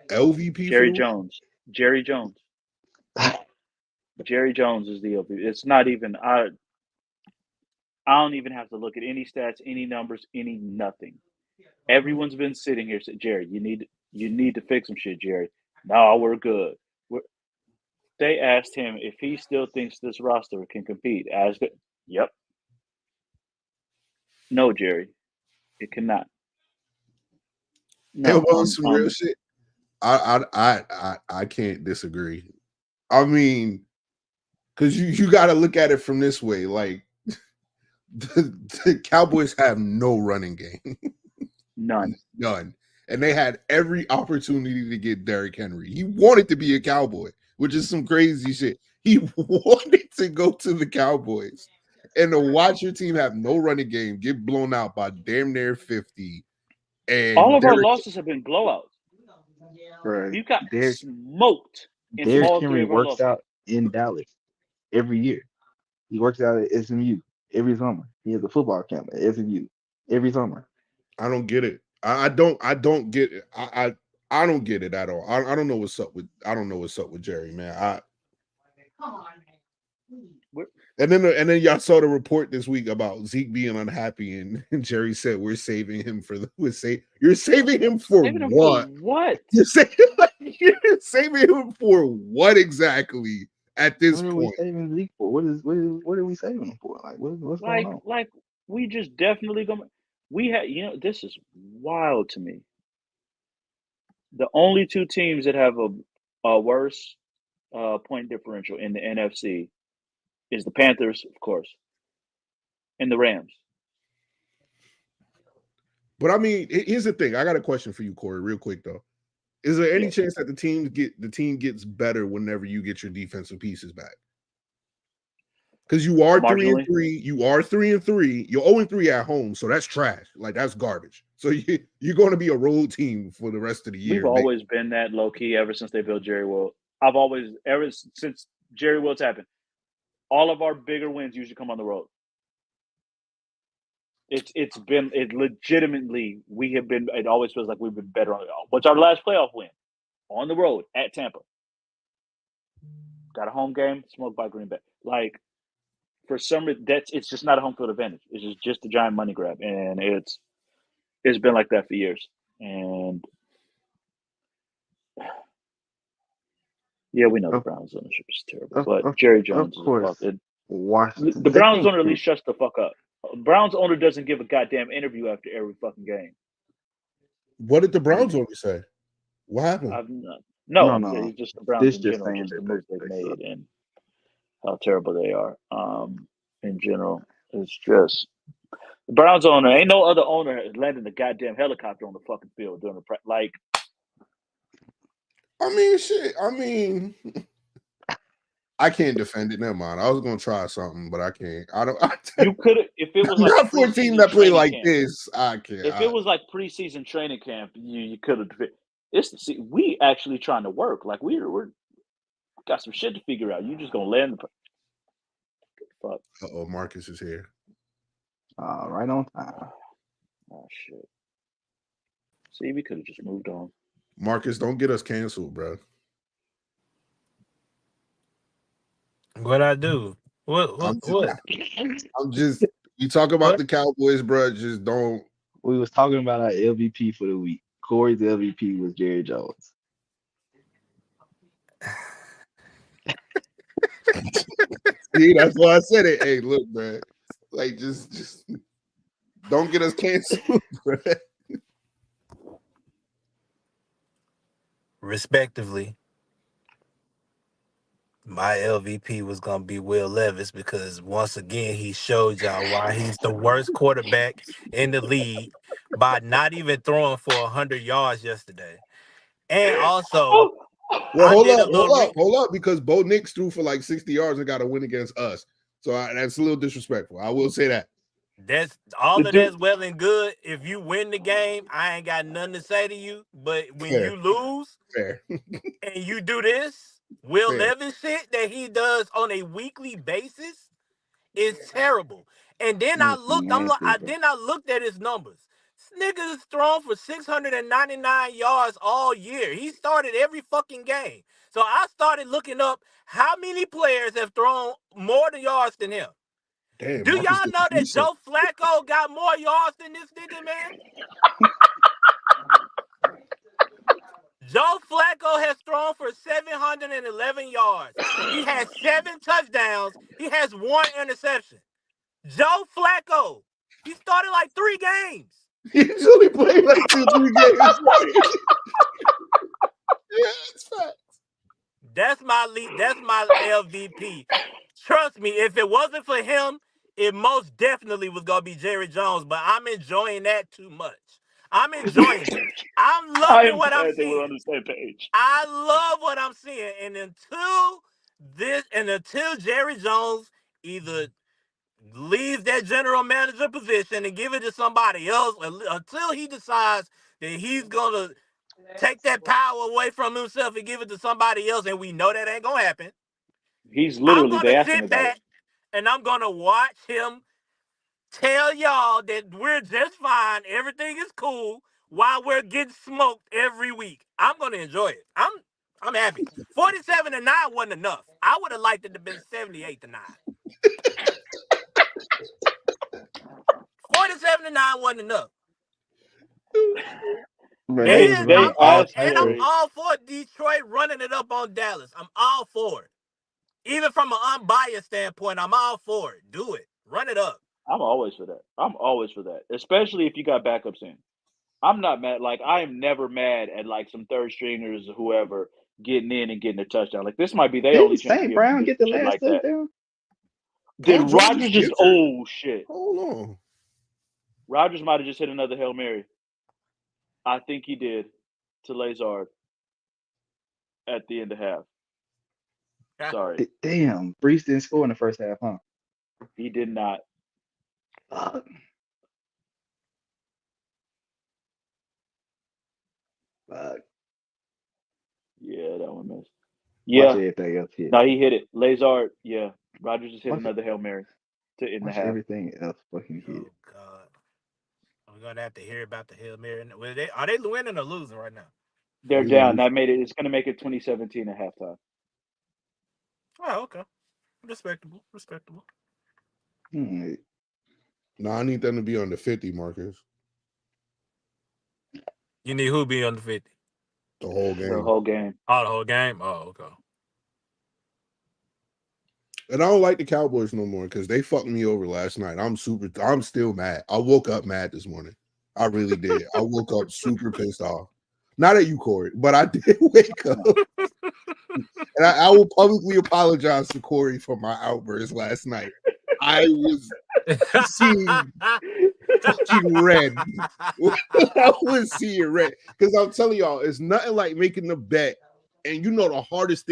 LVP. Jerry Jones. Jerry Jones is the LVP. It's not even. I don't even have to look at any stats, any numbers, any nothing. Everyone's been sitting here saying, "Jerry, you need to fix some shit, Jerry." No, we're good. They asked him if he still thinks this roster can compete. Yep. No, Jerry, it cannot. No, on some real shit. I can't disagree. I mean, because you got to look at it from this way. Like the Cowboys have no running game. None. And they had every opportunity to get Derrick Henry. He wanted to be a Cowboy, which is some crazy shit. He wanted to go to the Cowboys. And to watch your team have no running game, get blown out by damn near 50. And all of our losses have been blowouts. Right. You got smoked. Derrick Henry works out in Dallas every year. He works out at SMU every summer. He has a football camp at SMU every summer. I don't get it. I don't get it. I don't get it at all. I don't know what's up with Jerry, man. And then y'all saw the report this week about Zeke being unhappy, and Jerry said you're saving him for what? You're saving him for what exactly at this point? What are we saving Zeke for? What are we saving him for? Like what's going on? Like we just definitely gonna. We had, this is wild to me. The only 2 teams that have a worse point differential in the NFC is the Panthers, of course, and the Rams. But I mean, here's the thing. I got a question for you, Corey, real quick though. Is there any chance that the team gets better whenever you get your defensive pieces back? Because you are 3-3, you are 3-3, you're 0-3 at home, so that's trash. Like that's garbage. So you're going to be a road team for the rest of the year. We've always been that low key ever since they built Jerry World. Ever since Jerry World's happened, all of our bigger wins usually come on the road. It legitimately we have been. It always feels like we've been better on it. What's our last playoff win? On the road at Tampa. Got a home game, smoked by Green Bay. Like. For some, it's just not a home field advantage. It's just a giant money grab, and it's been like that for years. And yeah, we know the Browns ownership is terrible, but Jerry Jones is the Browns owner at least shuts the fuck up. Browns owner doesn't give a goddamn interview after every fucking game. What did the Browns owner say? What happened? No. It's just the Browns in general, just the moves they've made and how terrible they are. In general, it's just the Browns owner. Ain't no other owner landing the goddamn helicopter on the fucking field during the like. I mean, shit. I mean, I can't defend it. Never mind. I was gonna try something, but I can't. You could have if it was like not for a team that play like this. I can't. If it was like preseason training camp, you could have. we actually trying to work. Like we're got some shit to figure out. You just gonna land the fuck. Uh-oh, Marcus is here. Right on time. Oh shit. See, we could have just moved on. Marcus, don't get us canceled, bro. What I do? What? I'm just you talk about the Cowboys, bro. Just don't. We was talking about our LVP for the week. Corey's LVP was Jerry Jones. See, that's why I said it. Hey, look, man. Like, just don't get us canceled, bro. Respectively, my LVP was gonna be Will Levis because once again he showed y'all why he's the worst quarterback in the league by not even throwing for 100 yards yesterday. And also, well, hold up, because Bo Nix threw for like 60 yards and got a win against us. So that's a little disrespectful. I will say that. That's all of that's well and good. If you win the game, I ain't got nothing to say to you. But when you lose, and you do this, Will Levis shit that he does on a weekly basis is terrible. And then I looked at his numbers. This nigga is thrown for 699 yards all year. He started every fucking game. So I started looking up how many players have thrown more yards than him. Damn, do y'all know that Joe Flacco got more yards than this nigga, man? Joe Flacco has thrown for 711 yards. He has 7 touchdowns. He has 1 interception. Joe Flacco. He started like 3 games. He's only played like 2-3 games. Yeah, it's facts. That's my lead. That's my LVP. Trust me, if it wasn't for him, it most definitely was gonna be Jerry Jones. But I'm enjoying that too much. I'm enjoying it. I'm loving what I'm seeing. We're on the same page. I love what I'm seeing, and until Jerry Jones either leaves that general manager position and give it to somebody else, until he decides that he's gonna take that power away from himself and give it to somebody else, and we know that ain't gonna happen. He's literally I'm gonna sit back and I'm gonna watch him tell y'all that we're just fine, everything is cool, while we're getting smoked every week. I'm gonna enjoy it. I'm happy. 47-9 wasn't enough. I would have liked it to have been 78-9. 47-9 wasn't enough. I'm all for Detroit running it up on Dallas. I'm all for it. Even from an unbiased standpoint, I'm all for it. Do it. Run it up. I'm always for that. Especially if you got backups in. I'm not mad. Like, I am never mad at like some third stringers or whoever getting in and getting a touchdown. Like, this might be their only chance. St. Brown get the last touchdown? Did Rodgers just shit. Hold on. Rodgers might have just hit another Hail Mary. I think he did to Lazard at the end of half. Sorry. Damn, Brees didn't score in the first half, huh? He did not. Fuck. Yeah, that one missed. Yeah. Watch everything else hit. No, he hit it. Lazard, yeah. Rodgers just hit another Hail Mary to end the half. Everything else fucking hit. Oh, God. We're going to have to hear about the Hail Mary. Are they winning or losing right now? They're down. It's going to make it 2017 at halftime. Oh, okay. Respectable. No, I need them to be on the 50, Marcus. You need who be on the 50? The whole game. The whole game. Oh, the whole game? Oh, okay. And I don't like the Cowboys no more because they fucked me over last night. I'm still mad. I woke up mad this morning. I really did. I woke up super pissed off. Not at you, Corey, but I did wake up. And I will publicly apologize to Corey for my outburst last night. I was seeing fucking red. I was seeing red. Because I'm telling y'all, it's nothing like making the bet. And you know the hardest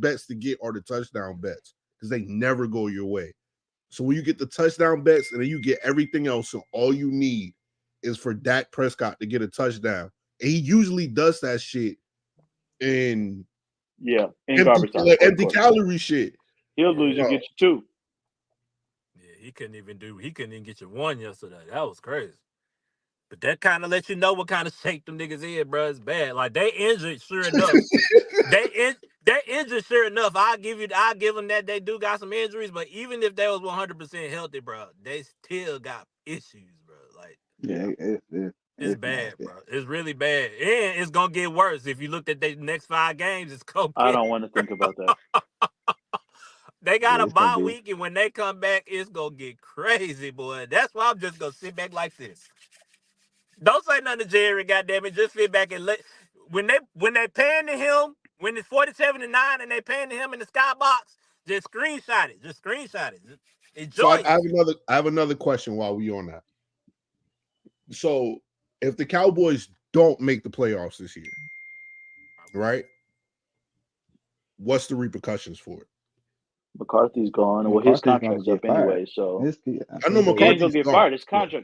bets to get are the touchdown bets. Because they never go your way. So when you get the touchdown bets and then you get everything else, so all you need is for Dak Prescott to get a touchdown, he usually does that shit in empty calorie shit. He'll lose and get you 2. Yeah, he couldn't even get you 1 yesterday. That was crazy. But that kind of lets you know what kind of shape them niggas in, bro. It's bad. Like, they injured, sure enough. They're injured, sure enough. I'll give them that they do got some injuries, but even if they was 100% healthy, bro, they still got issues, bro. Like, it's bad, bro. It's really bad. And it's going to get worse. If you looked at the next 5 games, it's going to I don't want to think about that. They got a bye week, and when they come back, it's going to get crazy, boy. That's why I'm just going to sit back like this. Don't say nothing to Jerry, goddammit. Just sit back and when they pan to him, when it's 47-9 and they pan to him in the skybox, just screenshot it. Just enjoy it. I have another question while we on that. So if the Cowboys don't make the playoffs this year, right? What's the repercussions for it? McCarthy's gone. Well, his contract's up anyway, so I know McCarthy's ain't gonna get fired.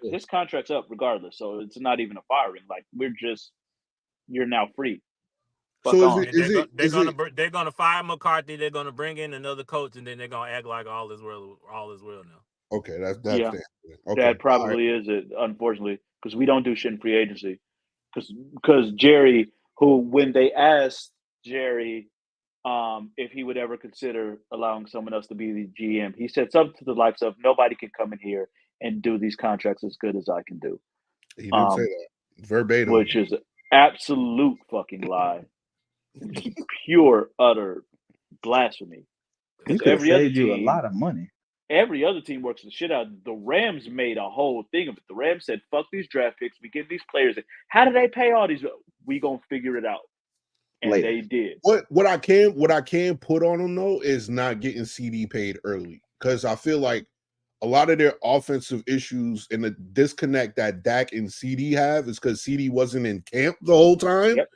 His contract's up regardless, so it's not even a firing. Like, you're now free. So they're gonna fire McCarthy. They're gonna bring in another coach, and then they're gonna act like all is well now. Okay, that's yeah. Okay. That probably is it. Unfortunately, because we don't do shit in free agency. Because Jerry, who when they asked Jerry if he would ever consider allowing someone else to be the GM, he said something to the likes of, "Nobody can come in here and do these contracts as good as I can do." He didn't say that verbatim, which is an absolute fucking lie, pure utter blasphemy. He could have saved you a lot of money. Every other team works the shit out. The Rams made a whole thing of it. The Rams said, "Fuck these draft picks. We get these players. How do they pay all these? We gonna figure it out." And they did. What I can put on them though is not getting CD paid early, because I feel like a lot of their offensive issues and the disconnect that Dak and CD have is because CD wasn't in camp the whole time. Yep.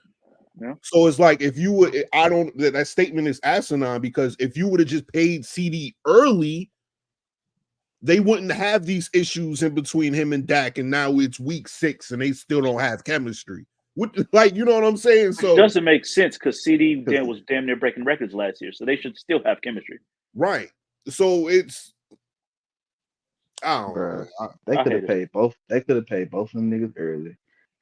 Yeah. So it's like if you would, that statement is asinine, because if you would have just paid CD early, they wouldn't have these issues in between him and Dak, and now it's week 6 and they still don't have chemistry. Like, you know what I'm saying? So it doesn't make sense, because CD was damn near breaking records last year, so they should still have chemistry. Right. So it's they could have paid both. They could have paid both of them niggas early.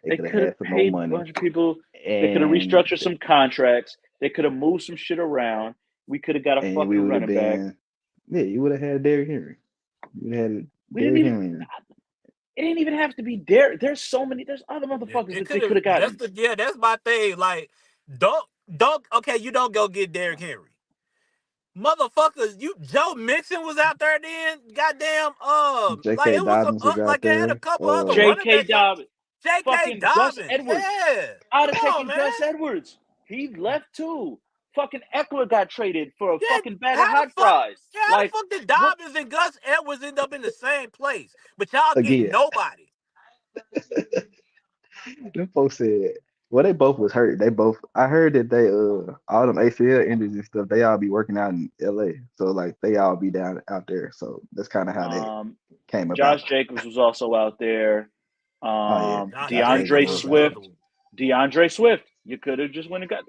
They could have paid a bunch of people. They could have restructured some contracts. They could have moved some shit around. We could have got a fucking running back. Yeah, you would have had Derrick Henry. You had Derrick Henry. It didn't even have to be Derrick. There's other motherfuckers that they could have gotten. That's my thing. Like, don't you don't go get Derrick Henry. Motherfuckers, Joe Mixon was out there then. Goddamn, J.K. Dobbins was out there. They had a couple other J.K. Dobbins. J.K. Dobbins. Gus Edwards. Yeah. I'd have taken Gus Edwards. He left too. Fucking Eckler got traded for a fucking bag of hot fries. How the fuck did Dobbins and Gus Edwards end up in the same place? But y'all get nobody. Them folks said, well, they both was hurt. I heard that they all them ACL injuries and stuff, they all be working out in LA. So like they all be out there. So that's kind of how they came about. Josh Jacobs was also out there. DeAndre Swift. You could have just went and got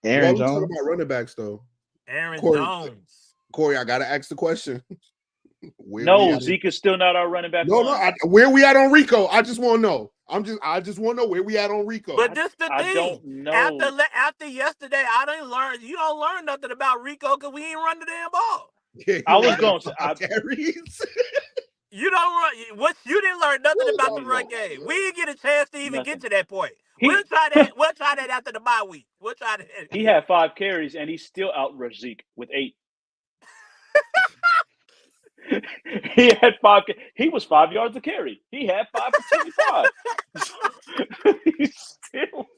Aaron Jones. Talking about running backs though. Aaron Jones. Corey, I gotta ask the question. Zeke is still not our running back. Where we at on Rico? I just want to know. I just want to know where we at on Rico. But this the thing. I don't know. After yesterday, you don't learn nothing about Rico because we ain't run the damn ball. Yeah, I was going to carries. You don't run. You didn't learn nothing about the run game. We didn't get a chance to even get to that point. We'll try that after the bye week. We'll try that. He had 5 carries and he still outrushed Zeke with 8. He had 5. He was 5 yards a carry. He had 5 for 25. He's still.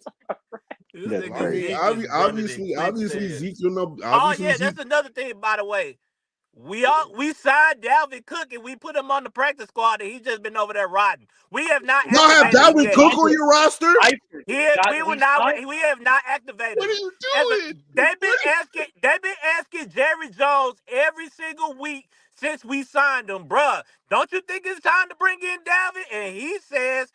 Obviously, Zeke. That's another thing. By the way, we signed Dalvin Cook and we put him on the practice squad, and he's just been over there rotting. We have not. Y'all have Dalvin Cook on your roster? We have not activated. What are you doing? They've been asking Jerry Jones every single week since we signed him, bruh. Don't you think it's time to bring in Dalvin? And he says,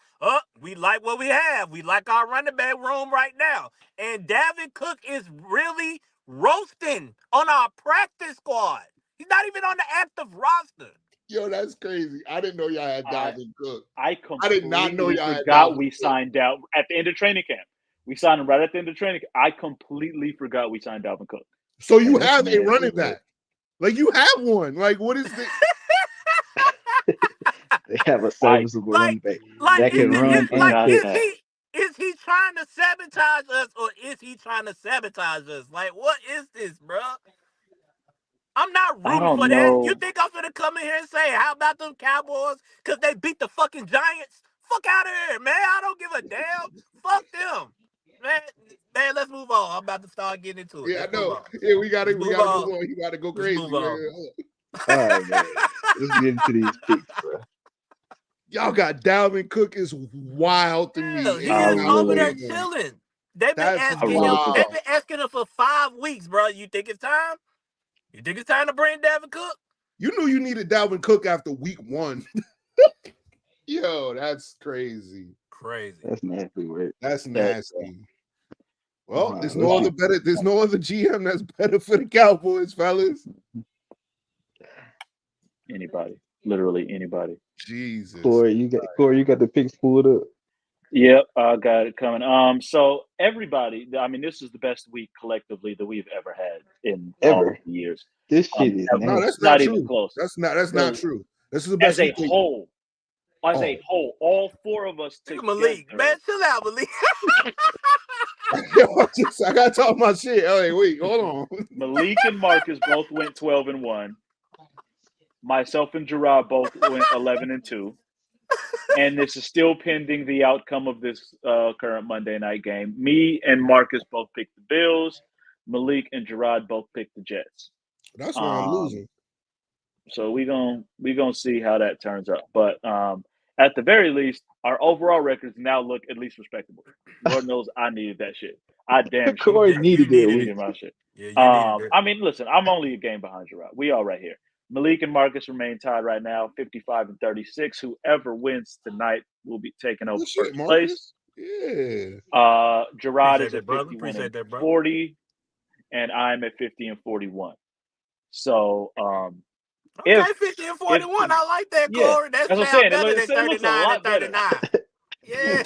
we like what we have. We like our running back room right now. And Dalvin Cook is really roasting on our practice squad. He's not even on the active roster. Yo, that's crazy. I didn't know y'all had Dalvin Cook. I did not know y'all forgot we signed out at the end of training camp. We signed him right at the end of training camp. I completely forgot we signed Dalvin Cook. So you have a running back. Like, you have one. Like, what is this? They have a serviceable running back that can run and is he trying to sabotage us, or is he trying to sabotage us? Like, what is this, bro? I'm not rooting for that. You think I'm gonna come in here and say, how about them Cowboys? Because they beat the fucking Giants? Fuck out of here, man. I don't give a damn. Fuck them. Man, let's move on. I'm about to start getting into it. Yeah, I know. Yeah, we gotta move on. You gotta go crazy. All right, man. Let's get into these picks, bro. Y'all got Dalvin Cook is wild to me. He's over there chilling. They've been asking him for 5 weeks, bro. You think it's time? You think it's time to bring Dalvin Cook? You knew you needed Dalvin Cook after week 1. Yo, that's crazy. Crazy. That's nasty, right? That's nasty. Well, there's no other GM that's better for the Cowboys, fellas. Anybody. Literally anybody. Jesus. Corey, you got the picks pulled up. Yep, I got it coming. So everybody, I mean, this is the best week collectively that we've ever had in all the years. This shit is no, that's not even close. That's not true. This is the best as a whole. As a whole, all 4 of us together. Malik, man, chill out, Malik. I gotta talk my shit. Hey, wait, hold on. Malik and Marcus both went 12-1. Myself and Jarrod both went 11-2. And this is still pending the outcome of this current Monday night game. Me and Marcus both picked the Bills. Malik and Jarrod both picked the Jets. That's why I'm losing. So we gonna see how that turns out. But at the very least, our overall records now look at least respectable. Lord knows I needed that shit. I damn sure needed my shit. Yeah, I mean, listen, I'm only a game behind Jarrod. We all right here. Malik and Marcus remain tied right now, 55-36. Whoever wins tonight will be taking over first place. Yeah. Jarrod is at 51-40, and I'm at 50-41. So, okay, 50-41. I like that, Corey. That's what I'm saying. Better than 39-39. Yeah.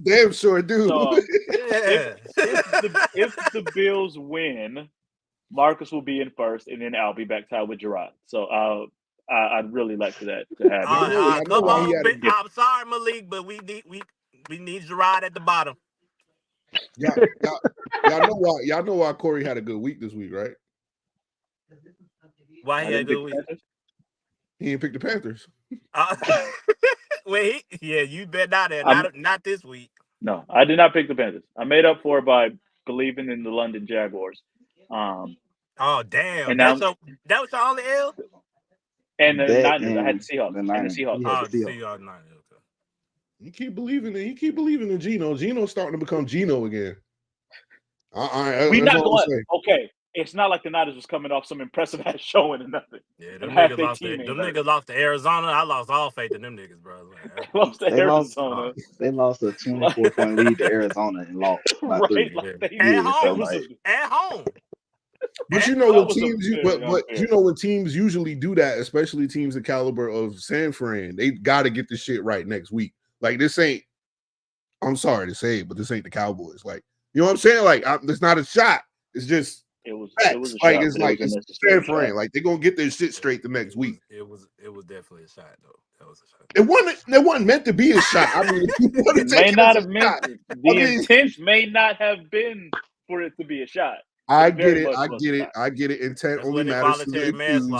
Damn sure do. So, if the Bills win, Marcus will be in first, and then I'll be back tied with Jarrod. So I'd really like for that to happen. Come on, I'm sorry, Malik, but we need Jarrod at the bottom. Y'all know why Corey had a good week this week, right? Why he had a good week? He didn't pick the Panthers. Wait, you bet not this week. No, I did not pick the Panthers. I made up for it by believing in the London Jaguars. Oh damn! And that was your only L. And the Niners. I had the Seahawks. And the Seahawks. The Seahawks. Niners. Okay. You keep believing in Geno. Geno's starting to become Geno again. We're not going. Okay, it's not like the Niners was coming off some impressive ass showing and nothing. Yeah, them niggas lost to Arizona. I lost all faith in them niggas, bro. Arizona. They lost a 24-point lead to Arizona and lost. Right, at home. But you know when teams usually do that, especially teams the caliber of San Fran, they got to get this shit right next week. Like, this ain't. I'm sorry to say it, but this ain't the Cowboys. Like, you know what I'm saying? Like, it's not a shot. It's just it was like it's San Fran. Like, they're gonna get their shit straight the next week. It was definitely a shot though. That was a shot. It wasn't meant to be a shot. I mean, it may not have meant intent may not have been for it to be a shot. I get it. Intent only matters to the accused.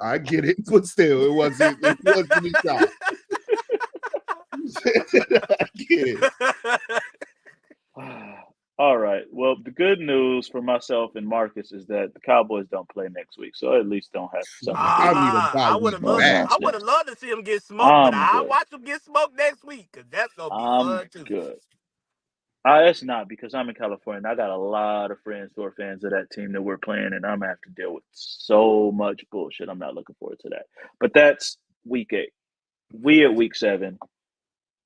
I get it. But still, it wasn't a shot. I get it. All right. Well, the good news for myself and Marcus is that the Cowboys don't play next week, so at least don't have something. I would have loved to see him get smoked, but I'll watch him get smoked next week because that's gonna be fun too. It's not, because I'm in California and I got a lot of friends who are fans of that team that we're playing, and I'm gonna have to deal with so much bullshit. I'm not looking forward to that. But that's week 8. We at week 7,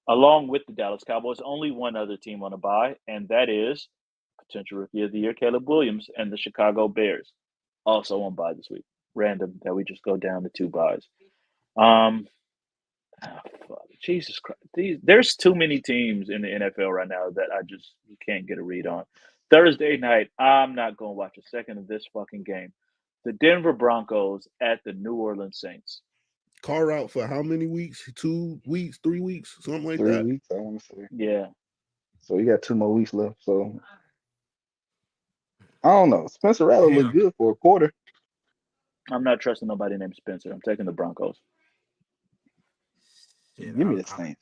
along with the Dallas Cowboys, only one other team on a bye, and that is potential Rookie of the Year Caleb Williams and the Chicago Bears, also on bye this week. Random that we just go down to 2 byes. Jesus Christ. There's too many teams in the NFL right now that you can't get a read on. Thursday night, I'm not going to watch a second of this fucking game. The Denver Broncos at the New Orleans Saints. Car out for how many weeks? 2 weeks, 3 weeks, something like 3 that. 3 weeks, I want to say. Yeah. So you got 2 more weeks left. So I don't know. Spencer Rattler looked good for a quarter. I'm not trusting nobody named Spencer. I'm taking the Broncos. Give me the Saints.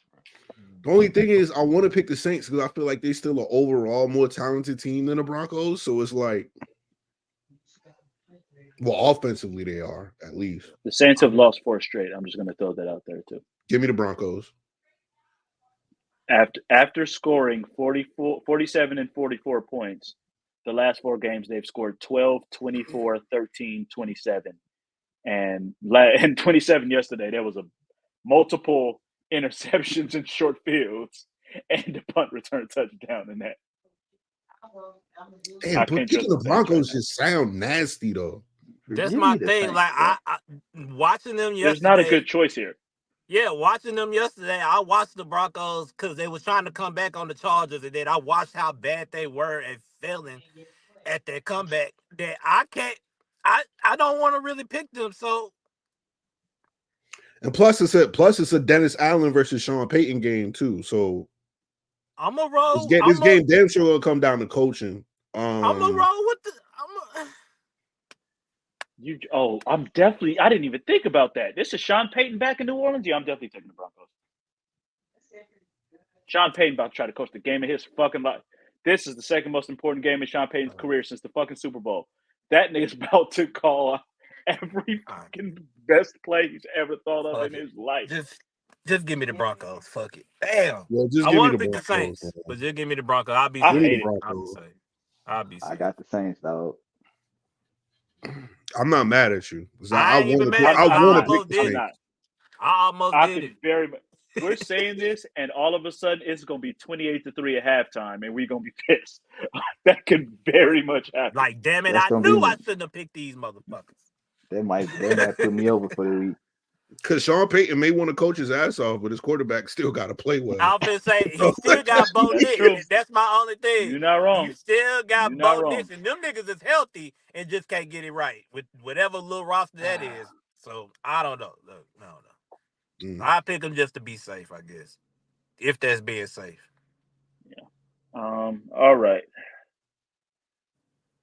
The only thing is, I want to pick the Saints because I feel like they're still an overall more talented team than the Broncos. So it's like, well, offensively they are, at least. The Saints have lost 4 straight. I'm just going to throw that out there too. Give me the Broncos. After scoring 47 and 44 points, the last 4 games they've scored 12, 24, 13, 27. And 27 yesterday, there was a multiple interceptions in short fields and a punt return touchdown in that. Damn, but picking the Broncos just sound nasty though. That's my thing. Like I watching them yesterday. There's not a good choice here. Yeah, watching them yesterday, I watched the Broncos because they was trying to come back on the Chargers, and then I watched how bad they were at failing at their comeback. That I don't want to really pick them. So, and plus it's a Dennis Allen versus Sean Payton game too. So I'm gonna roll. This game damn sure will come down to coaching. I'm gonna roll with the. I didn't even think about that. This is Sean Payton back in New Orleans. Yeah, I'm definitely taking the Broncos. Sean Payton about to try to coach the game of his fucking life. This is the second most important game in Sean Payton's career since the fucking Super Bowl. That nigga's about to call every fucking best play he's ever thought of in his life. Just give me the Broncos. Fuck it. Damn. Yeah, I want to pick the Saints, but just give me the Broncos. I'll be safe. I'll be safe. I got the Saints, dog. I'm not mad at you. I want to pick the Saints. I almost did it. We're saying this, and all of a sudden it's going to be 28-3 at halftime, and we're going to be pissed. That could very much happen. Like, damn it, I knew I shouldn't have picked these motherfuckers. They might put me over for the week. Because Sean Payton may want to coach his ass off, but his quarterback still got to play well. I was going to say, he still got Bo Nix. That's my only thing. You're not wrong. You still got Bo Nix, and them niggas is healthy and just can't get it right with whatever little roster that is. So, I don't know. No. I pick them just to be safe, I guess, if that's being safe. Yeah. All right.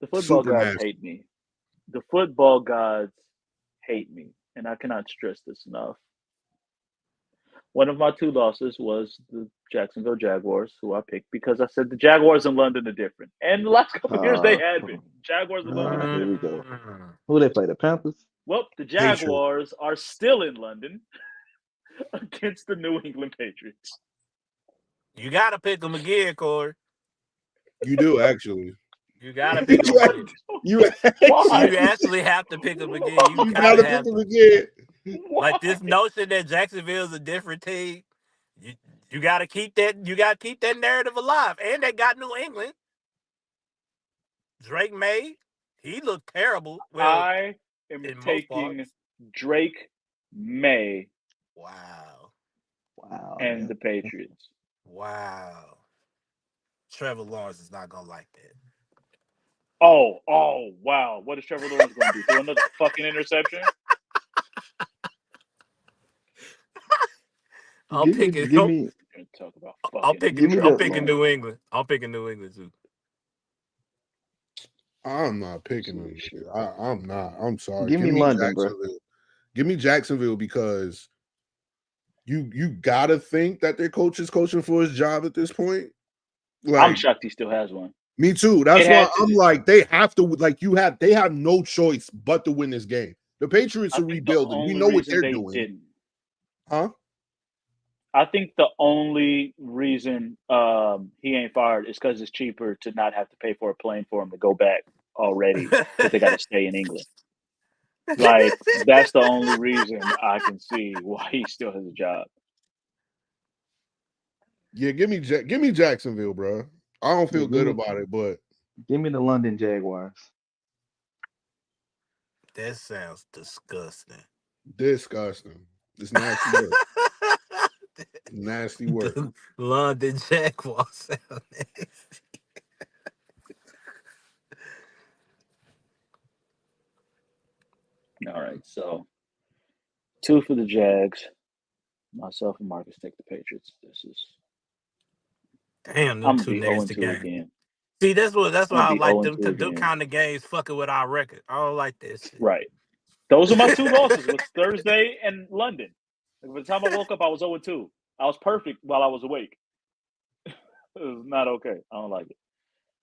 The football gods hate me. The football gods hate me, and I cannot stress this enough. One of my 2 losses was the Jacksonville Jaguars, who I picked because I said the Jaguars in London are different. And the last couple of years they had been. Jaguars in London are different. Here we go. Who they play? The Panthers? Well, the Jaguars are still in London against the New England Patriots. You got to pick them again, Corey. You do, actually. You got to pick them again. You actually have to pick them again. You got to pick them again. Like this notion that Jacksonville's a different team, you got to keep that. You got to keep that narrative alive. And they got New England. Drake May, he looked terrible. Well, I am taking Drake May. Wow. And the Patriots. Wow. Trevor Lawrence is not gonna like that. Oh, wow. What is Trevor Lawrence going to do? Throw another fucking interception? I'm picking New England. I'm picking New England too. I'm not picking them shit. I'm not. I'm sorry. Give me London, bro. Give me Jacksonville because you gotta think that their coach is coaching for his job at this point. Like, I'm shocked he still has one. Me too. That's why I'm like, they have to, they have no choice but to win this game. The Patriots are rebuilding. We know what they're doing. I I think the only reason he ain't fired is because it's cheaper to not have to pay for a plane for him to go back already if they got to stay in England. Like, that's the only reason I can see why he still has a job. Yeah, give me Jacksonville, bro. I don't feel good about it, but give me the London Jaguars. That sounds disgusting. Disgusting. It's nasty work. Nasty work. The London Jaguars sound nasty. All right, so 2 for the Jags. Myself and Marcus take the Patriots. This is damn. I'm Them gonna two be nasty 0-2 games. again. See, that's why I like them. 0-2 Them again. kind of games fucking with our record. I don't like this shit. Right. Those are my 2 losses. Was Thursday and London. By the time I woke up, I was 0-2. I was perfect while I was awake. It was not okay. I don't like it.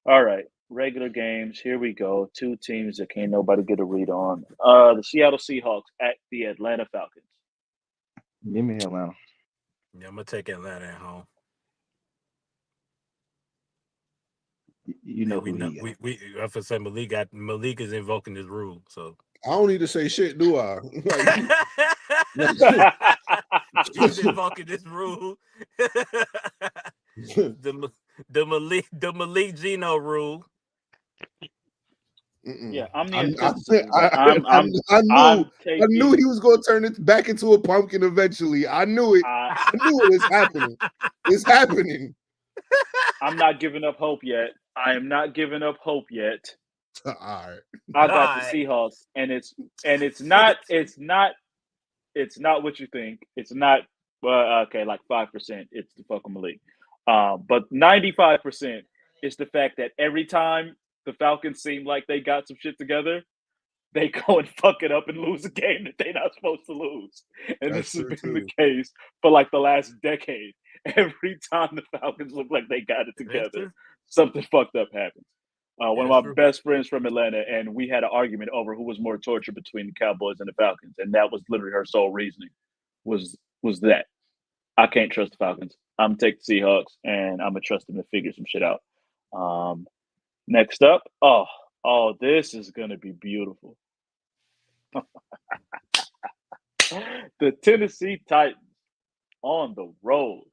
All right, regular games. Here we go. 2 teams that can't nobody get a read on. The Seattle Seahawks at the Atlanta Falcons. Give me Atlanta. Yeah, I'm gonna take Atlanta at home. You know we who know he got. we I for say Malik is invoking this rule, so I don't need to say shit, do I? he's invoking this rule. the Malik Gino rule. Yeah, I'm the I knew he was going to turn it back into a pumpkin eventually. I knew it. I knew it was happening. It's happening. I'm not giving up hope yet. I am not giving up hope yet. All right. I got the Seahawks, and it's not what you think. It's not okay, like 5%. It's the fucking Malik, but 95% is the fact that every time the Falcons seem like they got some shit together, they go and fuck it up and lose a game that they're not supposed to lose. And That's this has been true, the case for like the last decade. Every time the Falcons look like they got it together, something fucked up happens. One of my best friends from Atlanta, and we had an argument over who was more tortured between the Cowboys and the Falcons, and that was literally her sole reasoning. Was that I can't trust the Falcons. I'm gonna take the Seahawks, and I'm gonna trust them to figure some shit out. Next up, this is gonna be beautiful. The Tennessee Titans on the road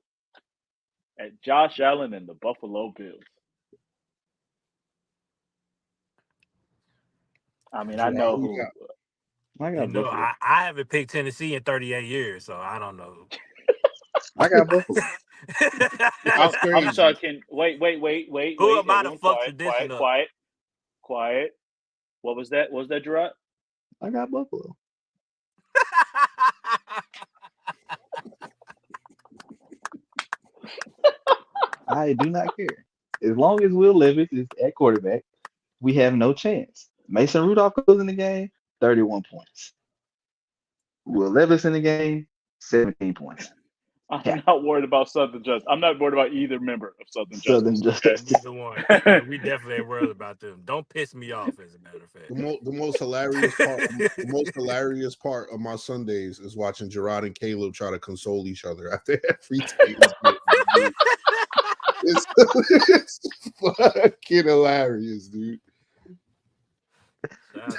at Josh Allen and the Buffalo Bills. I mean, I know who. I haven't picked Tennessee in 38 years, so I don't know. I got Buffalo. I'm sorry. Wait. Who am I to fuck tradition up? Quiet. What was that? What was that, Jarrod? I got Buffalo. I do not care. As long as Will Levis is at quarterback, we have no chance. Mason Rudolph goes in the game, 31 points. Will Levis in the game, 17 points. I'm not worried about Southern Justice. I'm not worried about either member of Southern Justice. Neither one. We definitely ain't worried about them. Don't piss me off, as a matter of fact. The most hilarious part of my Sundays is watching Jarrod and Caleb try to console each other after every Titans game. It's fucking hilarious, dude.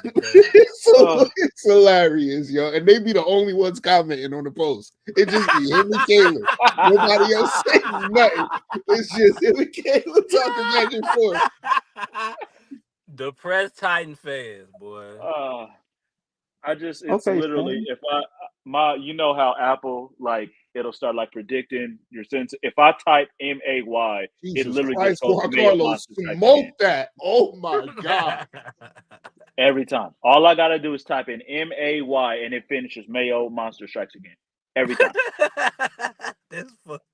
It's hilarious, yo. And they be the only ones commenting on the post. It just be him and Caleb. Nobody else saying nothing. It's just him and Caleb talking back and forth. Depressed Titan fans, boy. It's literally Spain. You know how Apple, like, it'll start like predicting your sentence. If I type MAY, it literally just goes Carlos smoke that. Oh my god. Every time. All I gotta do is type in MAY and it finishes Mayo Monster Strikes Again. Every time.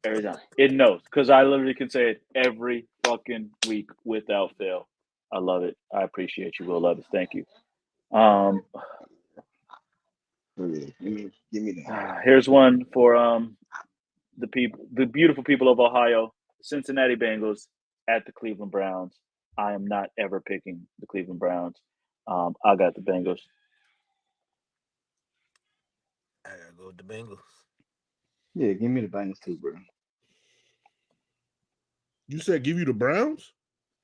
Every time. It knows. Because I literally can say it every fucking week without fail. I love it. I appreciate you, Will Levis. Thank you. Give me that. Here's one for the beautiful people of Ohio. Cincinnati Bengals at the Cleveland Browns. I am not ever picking the Cleveland Browns. I got the Bengals. I gotta go with the Bengals. Yeah, give me the Bengals too, bro. You said give you the Browns?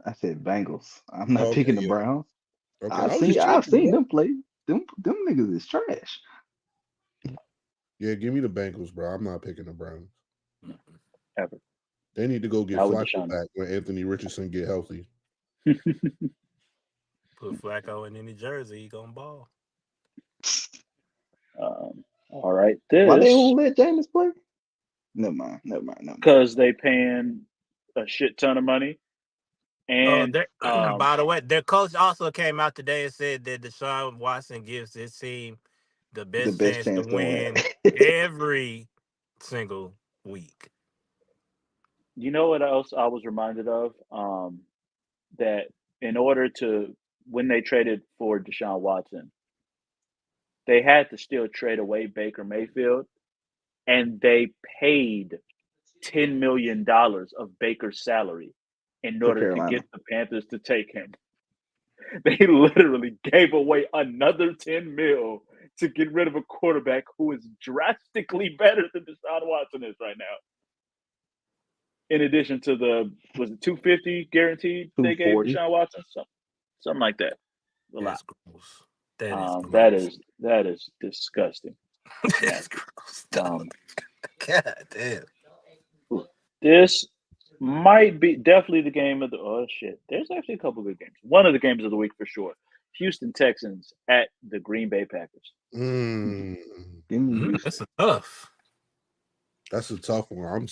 I said Bengals. I'm not Okay, picking the yeah. Browns. Okay, I've I was just seen checking, bro. them play. Them niggas is trash. Yeah, give me the Bengals, bro. I'm not picking the Browns. Ever. They need to go get Not with Flacco Deshaun. back when Anthony Richardson get healthy. Put Flacco in any jersey, he gonna ball. All right, Why they this won't let Jameis play? Never mind. because they paying a shit ton of money. And by the way, their coach also came out today and said that Deshaun Watson gives his team the best chance to win every single week. You know what else I was reminded of? That in order to, when they traded for Deshaun Watson, they had to still trade away Baker Mayfield, and they paid $10 million of Baker's salary in order to get the Panthers to take him. They literally gave away another $10 million to get rid of a quarterback who is drastically better than Deshaun Watson is right now. In addition to was it $250 guaranteed they gave Deshaun Watson? Something like that. That's gross. That is disgusting. That's gross. God damn. This might be definitely the game of the shit. There's actually a couple good games. One of the games of the week for sure. Houston Texans at the Green Bay Packers. That's a tough. That's a tough one.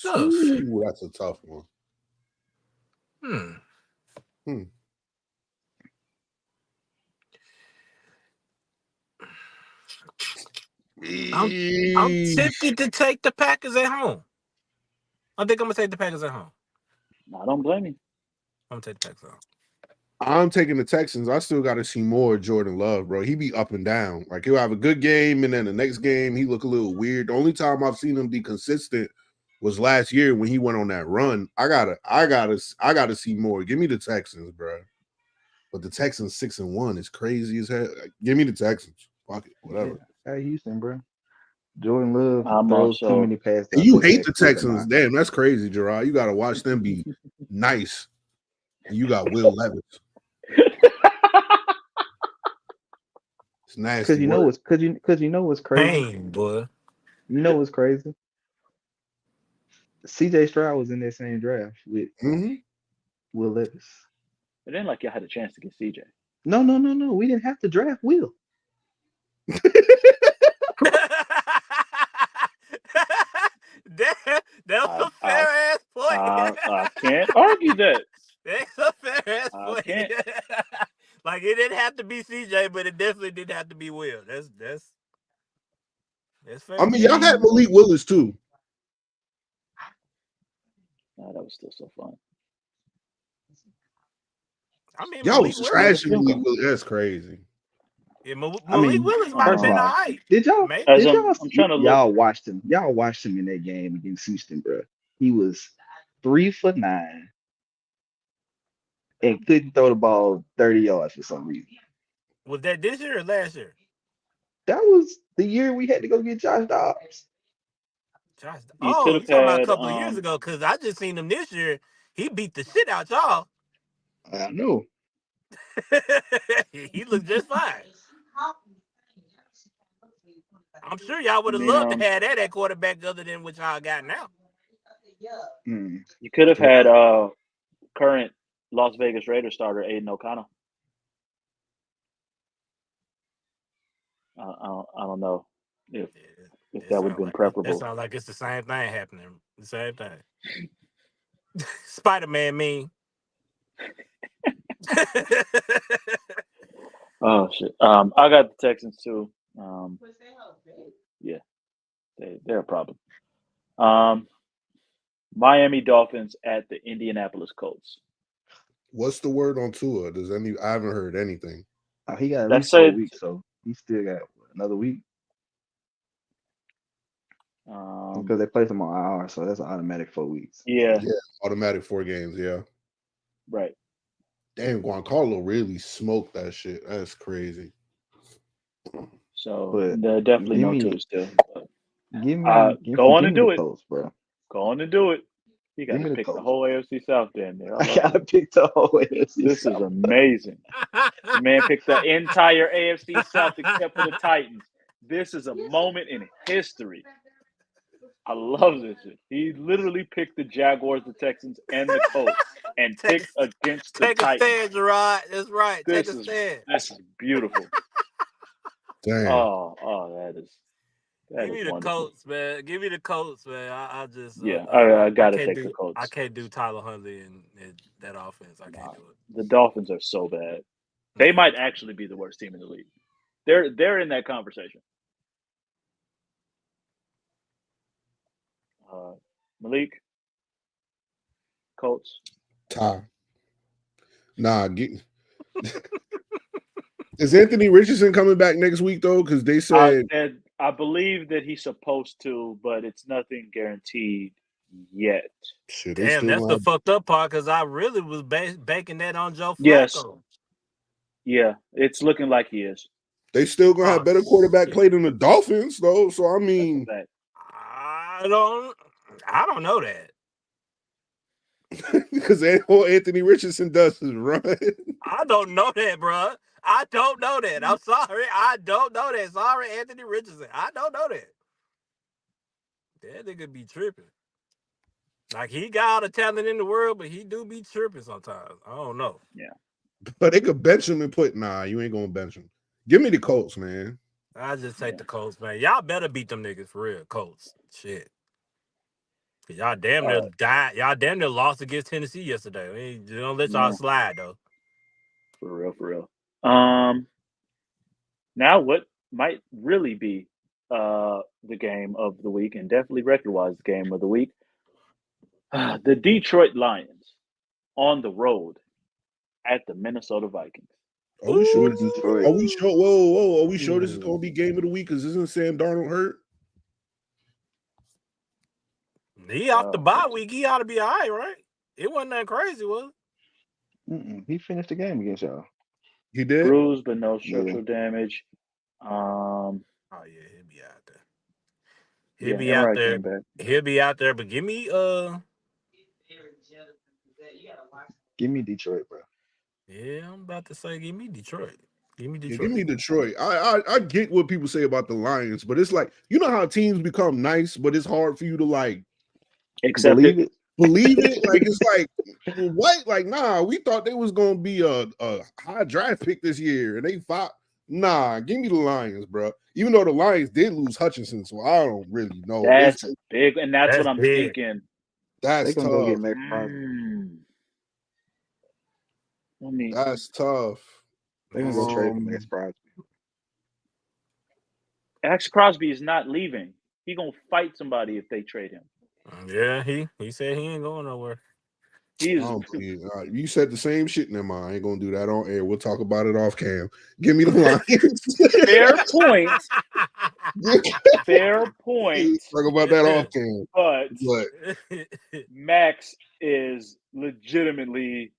Tough. That's a tough one. I'm tempted to take the Packers at home. I think I'm gonna take the Packers at home. I don't blame you. I'm gonna take the Packers at home. I'm taking the Texans. I still got to see more of Jordan Love, bro. He be up and down. Like he'll have a good game, and then the next game he look a little weird. The only time I've seen him be consistent was last year when he went on that run. I gotta see more. Give me the Texans, bro. But the Texans 6-1 is crazy as hell. Give me the Texans. Fuck it, whatever. Hey, Houston, bro. Jordan Love I'm throws also, too many passes. And you hate the Texans. Damn, that's crazy, Jarrod. You got to watch them be nice. And you got Will Levis. It's nasty. Because you know what's crazy. Pain, boy. You know what's crazy? CJ Stroud was in that same draft with Will Levis. It ain't like y'all had a chance to get CJ. No. We didn't have to draft Will. That's a fair ass point. I can't argue that. That's a fair ass point. Like it didn't have to be CJ, but it definitely didn't have to be Will. That's fair. I mean, y'all had Malik Willis too. No, that was still so fun. I mean, y'all was trashing Malik Willis. That's crazy. Yeah, Malik Willis might have been all right. Did y'all? I'm trying to look. Y'all watched him. Y'all watched him in that game against Houston, bro. He was 3 for 9 and couldn't throw the ball 30 yards for some reason. Was that this year or last year? That was the year we had to go get Josh Dobbs. You talking about a couple of years ago? Because I just seen him this year. He beat the shit out y'all. I know. He looked just fine. I'm sure y'all would have loved to have that at quarterback other than what y'all got now. You could have had current Las Vegas Raiders starter Aiden O'Connell. I don't know if that would have been preferable. That sounds like it's the same thing happening. The same thing. Spider-Man mean. Oh shit! I got the Texans too. Yeah, they're a problem. Miami Dolphins at the Indianapolis Colts. What's the word on Tua? I haven't heard anything. He got at least 4 weeks, so he still got another week. Because they placed him on IR, so that's an automatic 4 weeks. Yeah, automatic 4 games. Yeah, right. Damn, Giancarlo really smoked that shit. That's crazy. So definitely no Tua still. Give Go on and do it. Colts, bro. Go on and do it. You got to pick the whole AFC South down there. I got to pick the whole AFC This South. is amazing. The man picked the entire AFC South except for the Titans. This is a moment in history. I love this shit. He literally picked the Jaguars, the Texans, and the Colts, and picked against the Titans. Take a stand, Jarrod. That's right. Take a stand. This is beautiful. Damn. Oh, that is Give me the wonderful. Colts, man. Give me the Colts, man. I just I gotta take the Colts. I can't do Tyler Huntley and that offense. I can't do it. The Dolphins are so bad. They might actually be the worst team in the league. They're in that conversation. Malik, Colts. Ty. Nah, is Anthony Richardson coming back next week though? Because they said I believe that he's supposed to, but it's nothing guaranteed yet. Shit, damn, that's the fucked up part because I really was banking that on Joe Flacco. Yes. Yeah, it's looking like he is. They still gonna have better quarterback play than the Dolphins though. So I mean, I don't know that. because all Anthony Richardson does is run. I don't know that, bro. I don't know that. I'm sorry. I don't know that. Sorry, Anthony Richardson. I don't know that. That nigga be tripping. Like, he got all the talent in the world, but he do be tripping sometimes. I don't know. Yeah. But they could bench him and you ain't gonna bench him. Give me the Colts, man. I just take the Colts, man. Y'all better beat them niggas for real. Colts. Shit. Y'all damn near died. Y'all damn near lost against Tennessee yesterday. I mean, don't let y'all slide though. For real. Now what might really be the game of the week, and definitely record-wise the game of the week. The Detroit Lions on the road at the Minnesota Vikings. Are we sure? Detroit. Are we sure? Whoa! Are we sure this is gonna be game of the week? Because isn't Sam Darnold hurt? He off the bye week. He ought to be all right? It wasn't that crazy, was it? He finished the game against y'all. He did. Bruised, but no structural damage. Oh yeah, he'll be out there. He'll be out there. He'll be out there. But give me Detroit, bro. Yeah, I'm about to say give me Detroit. Give me Detroit. Yeah, give me Detroit. I get what people say about the Lions, but it's like, you know how teams become nice, but it's hard for you to like accept it. Believe it. Like, it's like, what? Like, nah, we thought they was gonna be a high draft pick this year, and they fought. Nah, give me the Lions, bro. Even though the Lions did lose Hutchinson, so I don't really know. That's big, and that's what I'm thinking. That's tough. Go get Max Crosby. That's tough. They're gonna go trade for Max Crosby. Max Crosby is not leaving. He gonna fight somebody if they trade him. Yeah, he said he ain't going nowhere. You said the same shit. Never mind. I ain't gonna do that on air. We'll talk about it off cam. Give me the Lions. Fair point. Fair point. Talk about that off cam. But Max is legitimately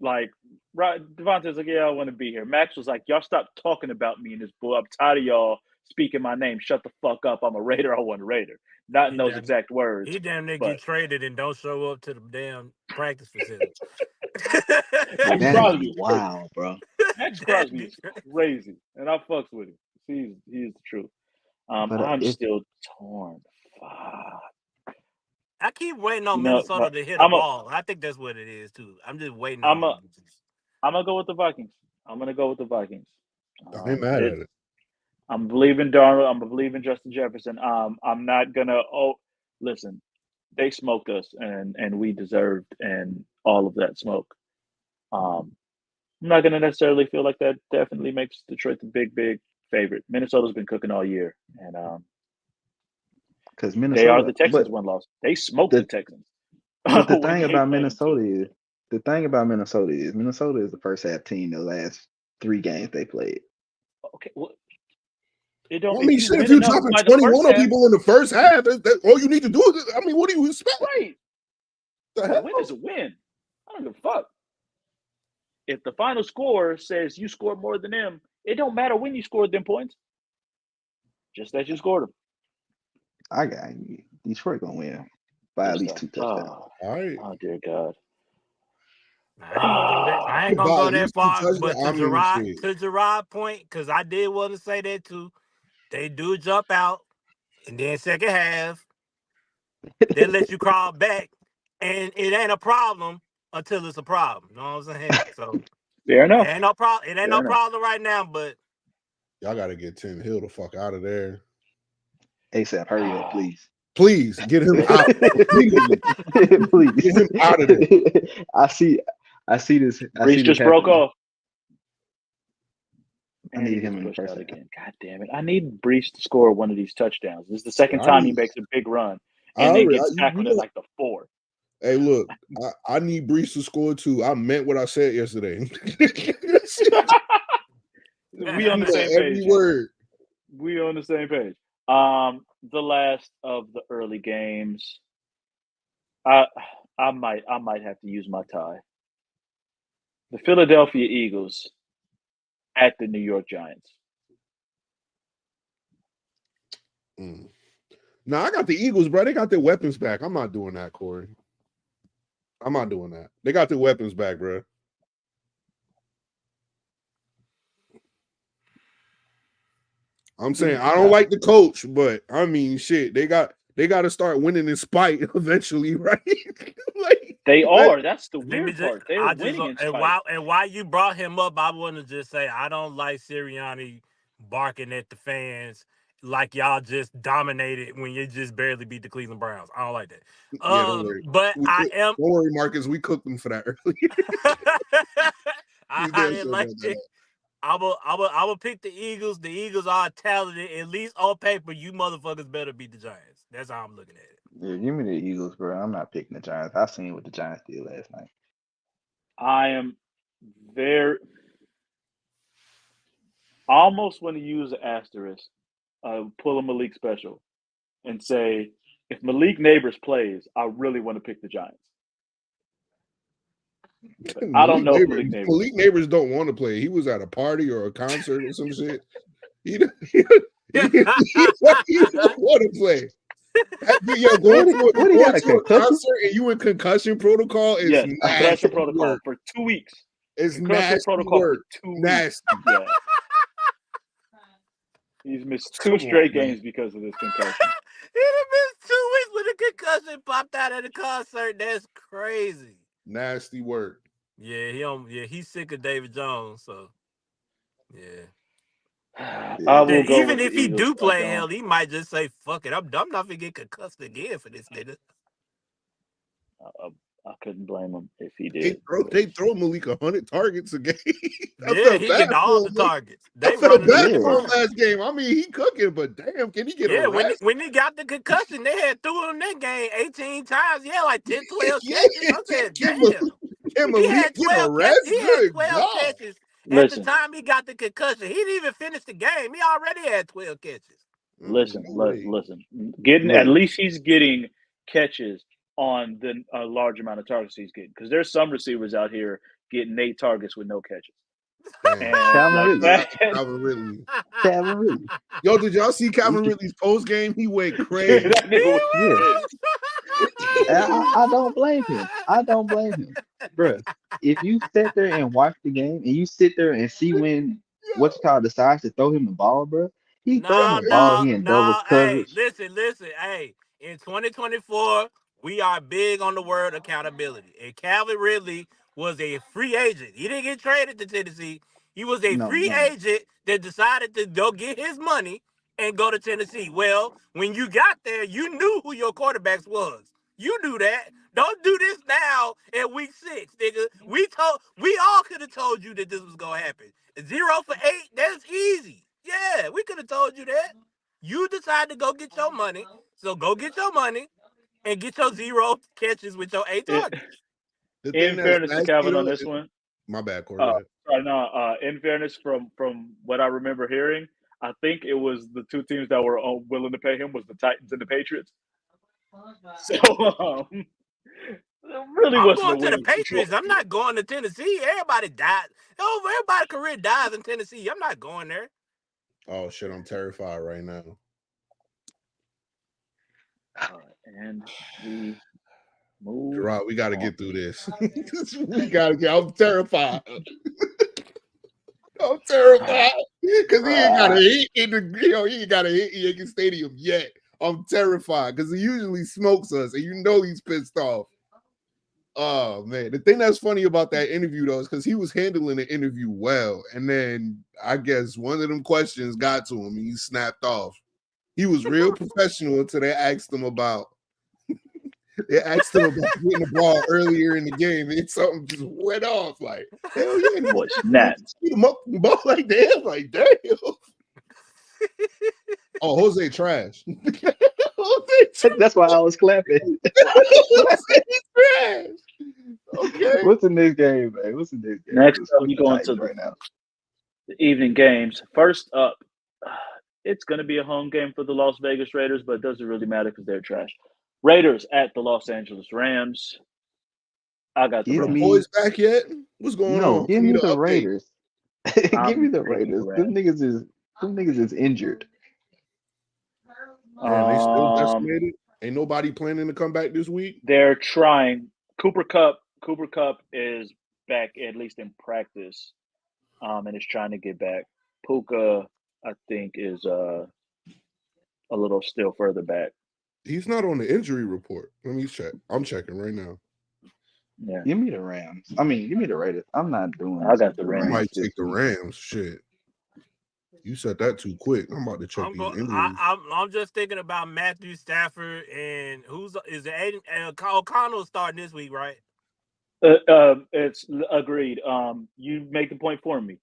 like, right? Devontae's like, yeah, I want to be here. Max was like, y'all stop talking about me in this bull. I'm tired of y'all speaking my name. Shut the fuck up. I'm a Raider. I want a Raider. Not in those exact words. He damn near get traded and don't show up to the damn practice facility. Wow, bro. Max Crosby is crazy, and I fucks with him. He's the truth. I'm still torn. Fuck. I keep waiting on Minnesota to hit a ball. I think that's what it is too. I'm just waiting. I'm gonna go with the Vikings. I ain't mad at it. I'm believing Darnold. I'm believing Justin Jefferson. I'm not gonna. Listen, they smoked us, and we deserved and all of that smoke. I'm not gonna necessarily feel like that. Definitely makes Detroit the big favorite. Minnesota's been cooking all year, and because Minnesota, they are the Texans. One loss. They smoked the Texans. But the thing about Minnesota is Minnesota is the first half team the last 3 games they played. Okay, well. It don't. I mean, shit, if you're dropping 21 on people in the first half, that all you need to do is, I mean, what do you expect? Right. A win is a win. I don't give a fuck. If the final score says you scored more than them, it don't matter when you scored them points. Just that you scored them. I got Detroit gonna win by at least 2 touchdowns. All right. Oh dear God. I ain't gonna go that far, but to shit. Jarrod's point, because I did want to say that too. They do jump out, and then second half, they let you crawl back, and it ain't a problem until it's a problem. You know what I'm saying? So fair enough. It ain't no problem. It ain't no problem right now, but y'all gotta get Tim Hill the fuck out of there. ASAP, hurry up, please. Please get him out. Please get him out of there. I see this. Brees just broke off. I need him in the first again. God damn it! I need Brees to score one of these touchdowns. This is the second time he makes a big run, and then gets tackled at like the 4. Hey, look, I need Brees to score too. I meant what I said yesterday. We on the same page. Every word. We on the same page. The last of the early games, I might have to use my tie. The Philadelphia Eagles at the New York Giants. No, I got the Eagles, bro. They got their weapons back. I'm not doing that, Corey. I'm not doing that. They got their weapons back, bro. I'm saying I don't like the coach, but I mean, shit, they got to start winning in spite eventually, right? Like they are. That's the weird part. They're winning in spite. And while you brought him up, I want to just say I don't like Sirianni barking at the fans like y'all just dominated when you just barely beat the Cleveland Browns. I don't like that. Don't worry. But Don't worry, Marcus. We cooked them for that earlier. I will pick the Eagles. The Eagles are talented. At least on paper, you motherfuckers better beat the Giants. That's how I'm looking at it. Yeah, give me the Eagles, bro. I'm not picking the Giants. I seen what the Giants did last night. I am very almost want to use an asterisk, pull a Malik special, and say if Malik Neighbors plays, I really want to pick the Giants. I don't know. Malik Neighbors don't want to play. He was at a party or a concert or some shit. He don't want to play. Yo, going to a concert and you in concussion protocol is concussion protocol for 2 weeks. It's nasty protocol for 2 weeks. Nasty. Yeah. He's missed 2 straight games because of this concussion. He missed 2 weeks with a concussion popped out at a concert. That's crazy. Nasty work. Yeah, he's sick of David Jones, so yeah. I will go even if he do play, hell, he might just say, "Fuck it, I'm not gonna get concussed again for this nigga." I couldn't blame him if he did. They throw Malik 100 targets a game. Yeah, he get all the targets. They felt bad for him last game. I mean, he cooking, but damn, can he get a rest? When he got the concussion, they had threw him that game 18 times. Yeah, like 10, 12 catches. I said, damn. He had 12 catches. He had 12 catches at the time he got the concussion. He didn't even finish the game. He already had 12 catches. Listen. At least he's getting catches on the large amount of targets he's getting, because there's some receivers out here getting 8 targets with no catches. Calvin Ridley. Yo, did y'all see Calvin Ridley's post game? He went crazy. I don't blame him. Bro, if you sit there and watch the game and you sit there and see when decides to throw him the ball, bro, he throwing the ball, he in double coverage. Hey, listen. Hey, in 2024, we are big on the word accountability. And Calvin Ridley was a free agent. He didn't get traded to Tennessee. He was a free agent that decided to go get his money and go to Tennessee. Well, when you got there, you knew who your quarterbacks was. You knew that. Don't do this now at week 6, nigga. We all could have told you that this was gonna happen. 0 for 8, that's easy. Yeah, we could have told you that. You decided to go get your money, so go get your money and get your 0 catches with your 8 targets. In fairness to Calvin on this one, my bad, Corey. In fairness, from what I remember hearing, I think it was the 2 teams that were willing to pay him was the Titans and the Patriots. So really, I'm going to the Patriots. I'm not going to Tennessee. Everybody died. Everybody's career dies in Tennessee. I'm not going there. Oh shit, I'm terrified right now. All right, and we move. Jarrod, we got to get through this. We got to get. I'm terrified. I'm terrified because he ain't got a hit in the. He ain't got a hit in Yankee Stadium yet. I'm terrified because he usually smokes us, and you know he's pissed off. Oh man, the thing that's funny about that interview though is because he was handling the interview well, and then I guess one of them questions got to him, and he snapped off. He was real professional until they asked him about. They asked him about getting the ball earlier in the game, and something just went off. Like, hell yeah, boy, snap. Shoot him up the ball like that. Like, damn. Oh, Jose trash. That's why I was clapping. Jose trash. Okay. What's in this game, man? What's in this game? Next up, we go into right now. The evening games. First up, it's going to be a home game for the Las Vegas Raiders, but it doesn't really matter because they're trash. Raiders at the Los Angeles Rams. I got the Rams. Boys back yet? What's going on? Give me the Raiders. Give me the Raiders. Them niggas is injured. Man, they still decimated. Ain't nobody planning to come back this week. They're trying. Cooper Kupp is back, at least in practice, and is trying to get back. Puka, I think, is a little still further back. He's not on the injury report. Let me check. I'm checking right now. Yeah. Give me the Rams. I mean, give me the Raiders. I'm not doing I got the Rams. I might take the Rams. Shit. You said that too quick. I'm about to check these injuries. I'm just thinking about Matthew Stafford and is it Aiden O'Connell starting this week, right? It's agreed. You make the point for me.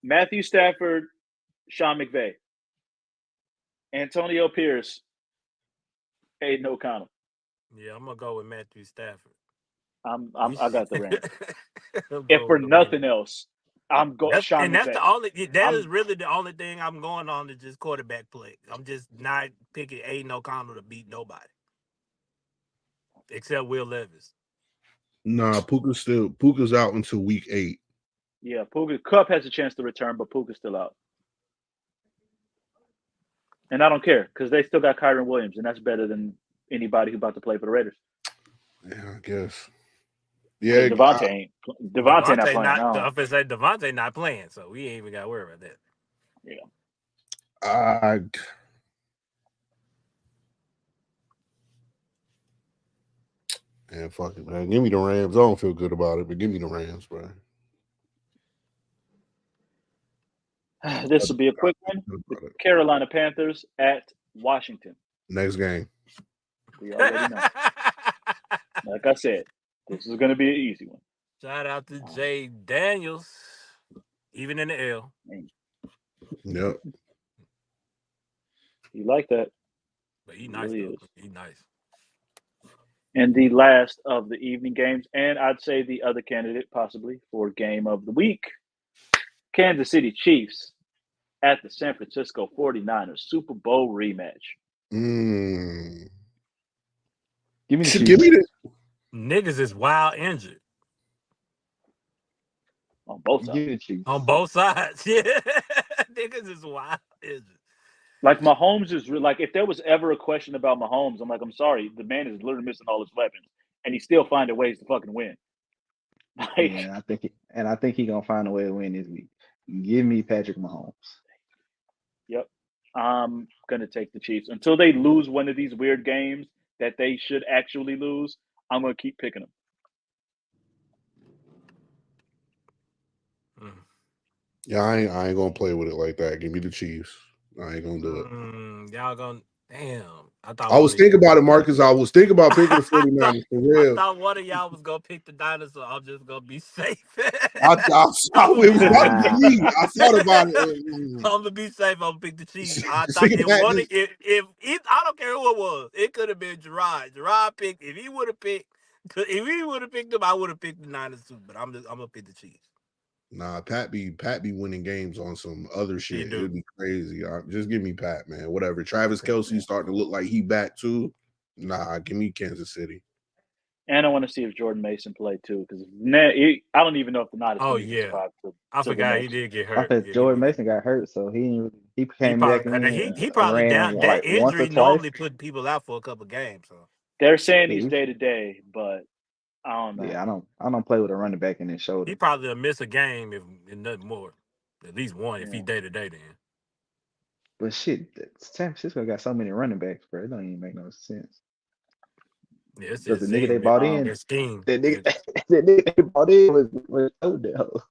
Matthew Stafford, Sean McVay, Antonio Pierce, Aiden O'Connell. Yeah, I'm gonna go with Matthew Stafford. I got the Rams. If for nothing else, I'm going. And that's the only. That is really the only thing I'm going on is just quarterback play. I'm just not picking Aiden O'Connell to beat nobody, except Will Levis. Nah, Puka's out until week 8. Yeah, Kupp has a chance to return, but Puka's still out. And I don't care because they still got Kyron Williams, and that's better than anybody who's about to play for the Raiders. Yeah, I guess. Yeah, Devontae not playing. Devontae not playing, so we ain't even got to worry about that. Yeah. Man, fuck it, man. Give me the Rams. I don't feel good about it, but give me the Rams, bro. This will be a quick one. The Carolina Panthers at Washington. Next game. We already know. Like I said, this is going to be an easy one. Shout out to Jay Daniels, even in the L. Yep. You like that? But he nice. Really He nice. And the last of the evening games, and I'd say the other candidate possibly for game of the week, Kansas City Chiefs at the San Francisco 49ers Super Bowl rematch. Give me the Give me the niggas is wild injured. On both sides. On both sides, yeah. Niggas is wild injured. Like Mahomes is like, if there was ever a question about Mahomes, I'm like, I'm sorry, the man is literally missing all his weapons, and he's still finding ways to fucking win. Like, yeah, I think he's gonna find a way to win this week. Give me Patrick Mahomes. Yep, I'm gonna take the Chiefs until they lose one of these weird games that they should actually lose. I'm gonna keep picking them. Yeah, I ain't gonna play with it like that. Give me the Chiefs. I ain't gonna do it. Y'all gonna damn. I was thinking about it, Marcus. I was thinking about picking the 49ers for real. I thought one of y'all was gonna pick the dinosaur. I'm just gonna be safe. I thought about it. I'm gonna be safe. I'm gonna pick the Chiefs. I thought if I don't care who it was, it could have been Jarrod. Jarrod picked. If he would have picked them, I would have picked the Niners too. But I'm gonna pick the Chiefs. Nah, Pat be winning games on some other shit. It'd be crazy. Just give me Pat, man. Whatever. Travis Kelce's starting to look like he back too. Nah, give me Kansas City. And I want to see if Jordan Mason played too, because I don't even know if the night is going to be survived. I forgot he did get hurt. Because Jordan Mason got hurt, so he came back in. He probably ran down. That once or injury twice. normally put people out for a couple games. So they're saying he's day to day, but I don't know. Yeah, I don't play with a running back in his shoulder. He probably will miss a game if nothing more. At least one if he day to day then. But shit, San Francisco got so many running backs, bro. It don't even make no sense. Yeah, it's the nigga they bought in, that scheme. The nigga they bought in was Odell.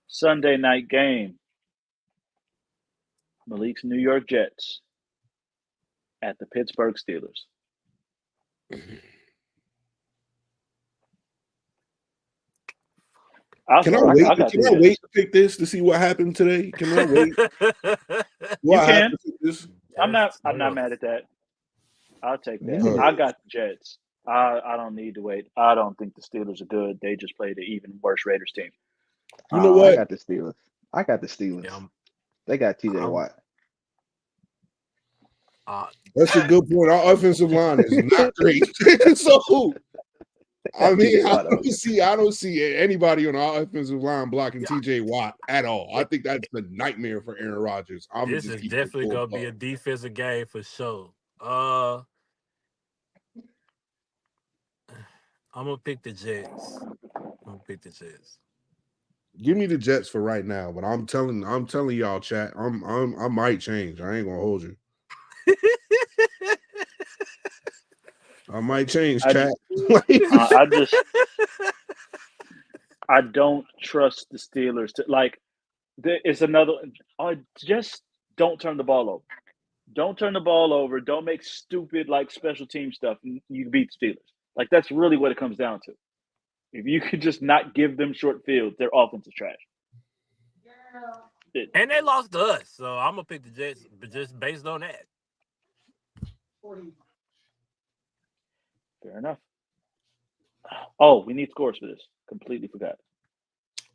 Sunday night game. Malik's New York Jets at the Pittsburgh Steelers. Can I wait to pick this to see what happened today? Can I wait? You can. I'm not mad at that. I'll take that. Yeah. I got the Jets. I don't need to wait. I don't think the Steelers are good. They just played an even worse Raiders team. You know what? I got the Steelers. Yeah, they got TJ Watt. That's a good point. Our offensive line is not great. So I mean, I don't see anybody on our offensive line blocking TJ Watt at all. I think that's a nightmare for Aaron Rodgers. This is definitely gonna be a defensive game for sure. I'm gonna pick the Jets. Give me the Jets for right now, but I'm telling y'all, chat. I might change. I ain't gonna hold you. I might change, chat. I don't trust the Steelers to it's another. Just don't turn the ball over. Don't turn the ball over. Don't make stupid special team stuff. And you beat the Steelers. That's really what it comes down to. If you could just not give them short fields, their offense is trash. And they lost to us, so I'm gonna pick the Jets, but just based on that. Fair enough. Oh, we need scores for this. Completely forgot.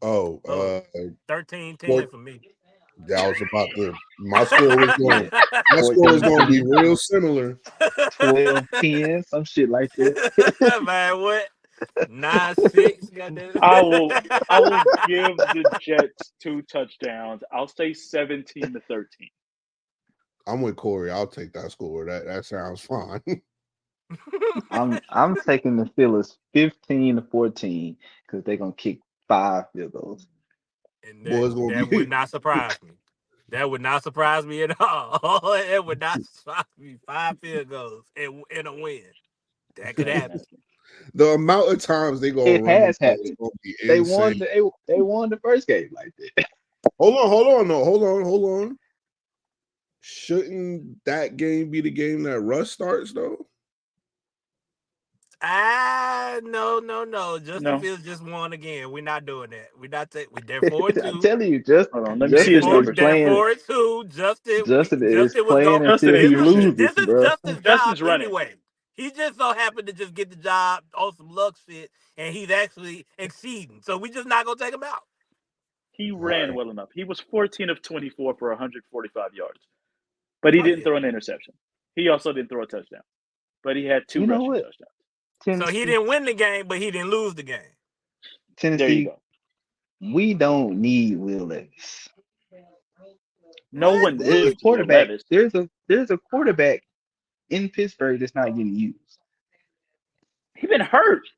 13-10 for me. That was about my score was going to be real similar. 12-10, some shit like that. Man, what? 9-6. I will give the Jets 2 touchdowns. I'll say 17-13. I'm with Corey. I'll take that score. That sounds fine. I'm taking the Steelers 15-14 because they're gonna kick 5 field goals. And that would not surprise me. That would not surprise me at all. It would not surprise me. 5 field goals and a win. That could happen. The amount of times they go it run has happened. They won the first game like that. Hold on. Shouldn't that game be the game that Russ starts though? No. Justin Fields just won again. We're not doing that. We're not they're 4-2. I'm telling you, Justin. Hold on, let me see his numbers. They're 4-2. Justin is playing until he loses. This is bro. Justin's job anyway. He just so happened to just get the job on some luck shit, and he's actually exceeding. So we just not gonna take him out. He ran well enough. He was 14 of 24 for 145 yards, but he didn't throw an interception. He also didn't throw a touchdown, but he had 2 rushing touchdowns. So he didn't win the game, but he didn't lose the game. Tennessee, there you go. We don't need Will Levis. No one needs quarterback. There's a quarterback in Pittsburgh that's not getting used. He been hurt.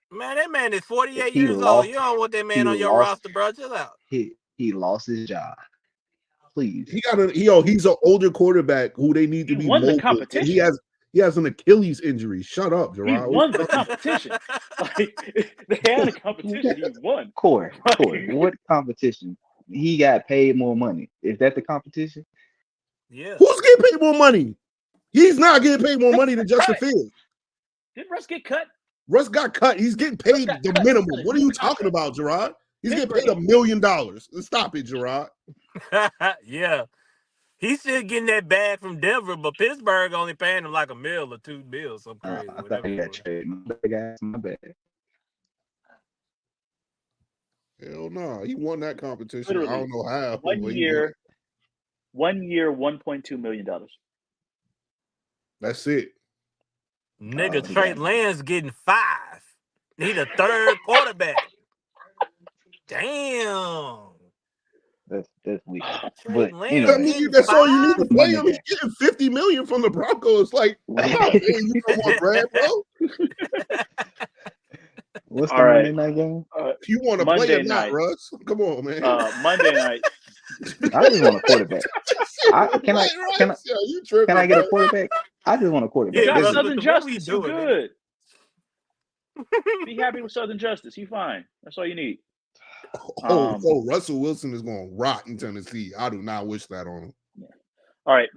Man, that man is 48 years old. You don't want that man on your roster, bro. Chill out. He lost his job. Please. He's an older quarterback who they need to be won mobile. The competition. He has an Achilles injury. Shut up, Jarrod. He won the competition. They had a competition. He won. Corey, what competition? He got paid more money. Is that the competition? Yeah. Who's getting paid more money? He's not getting paid more money than Justin Fields. Did Russ get cut? Russ got cut. He's getting paid the minimum. What are you talking about, Jarrod? He's getting paid $1 million. Stop it, Jarrod. Yeah. He's still getting that bag from Denver, but Pittsburgh only paying him like $1 million or $2 million, something crazy. I thought he got traded. My bad. Hell no. He won that competition. Literally, I don't know how. 1 year, $1.2 million. That's it. Nigga, he Trey got- Lance getting 5. He the third quarterback. Damn. That's weak. Trey But Lance anyway, I mean, getting that's all you need 5. to play Monday him. He's game. getting $50 million from the Broncos. Like, I'm not paying you no more bread, bro. What's All the right. Monday night game? If you want to play Monday or not, night. Russ. Come on, man. Monday night. I just want a quarterback. Can I Yeah, you tripping, can I get a bro. quarterback? I just want a You quarterback. Yeah, got That's Russ, it. Southern what we Justice. You doing, good. Be happy with Southern Justice. He fine. That's all you need. So Russell Wilson is going to rot in Tennessee. I do not wish that on him. All right,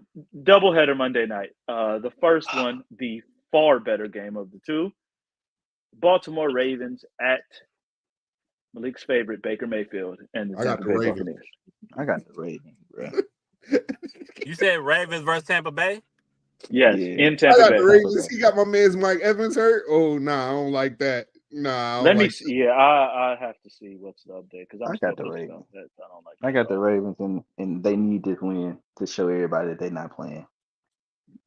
doubleheader Monday night. The first one, the far better game of the two. Baltimore Ravens at Malik's favorite Baker Mayfield and the I got Tampa the Bay Ravens. Buccaneers. I got the Ravens, bro. You said Ravens versus Tampa Bay? Yes, Yeah. in I Tampa got Bay. the Ravens. He got my man's Mike Evans hurt. Oh, nah, I don't like that. Nah, I don't Let me like see. Yeah, I have to see what's the update because I'm I still got the pissed Ravens. off that I don't like. I got the Ravens, and they need this win to show everybody that they're not playing.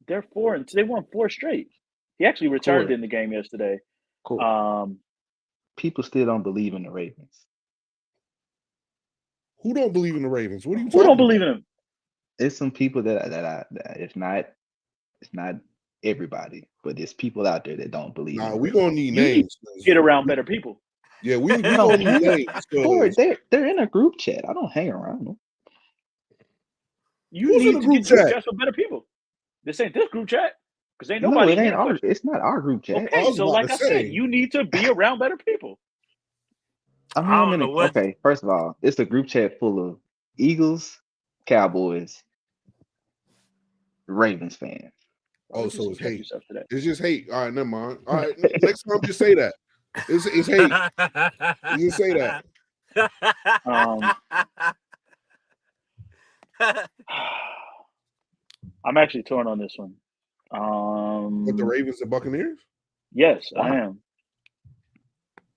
They're 4 and they won 4 straight. He actually returned in the game yesterday. Cool. People still don't believe in the Ravens. Who don't believe in the Ravens? What are you Who talking don't believe about? in him? It's some people that it's not everybody, but there's people out there that don't believe. Nah, in we the gonna need You need names. to get around better people. Yeah, we I gonna don't need hang. names. Or they're in a group chat. I don't hang around them. You Who's in need the to group get group chat? chats with better people. This ain't this group chat because ain't No, nobody it in ain't here our. question. It's not our group chat. Okay, was so about like to I say. said, you need to be around better people. I mean, I don't know what. Okay, first of all, it's a group chat full of Eagles, Cowboys, Ravens fans. Oh, so it's hate. Yourself today. It's just hate. All right, never mind. All right, next time just say that. It's hate. You just say that. I'm actually torn on this one. With the Ravens and Buccaneers? Yes, I am.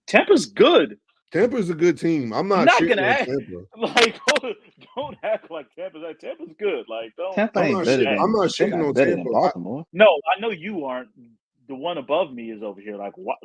Tampa's good. Tampa's a good team. I'm not gonna act Tampa. like don't act like Tampa's good. Like don't. Tampa ain't better than. I'm not shitting on better Tampa. than Baltimore. No, I know you aren't. The one above me is over here. Like what?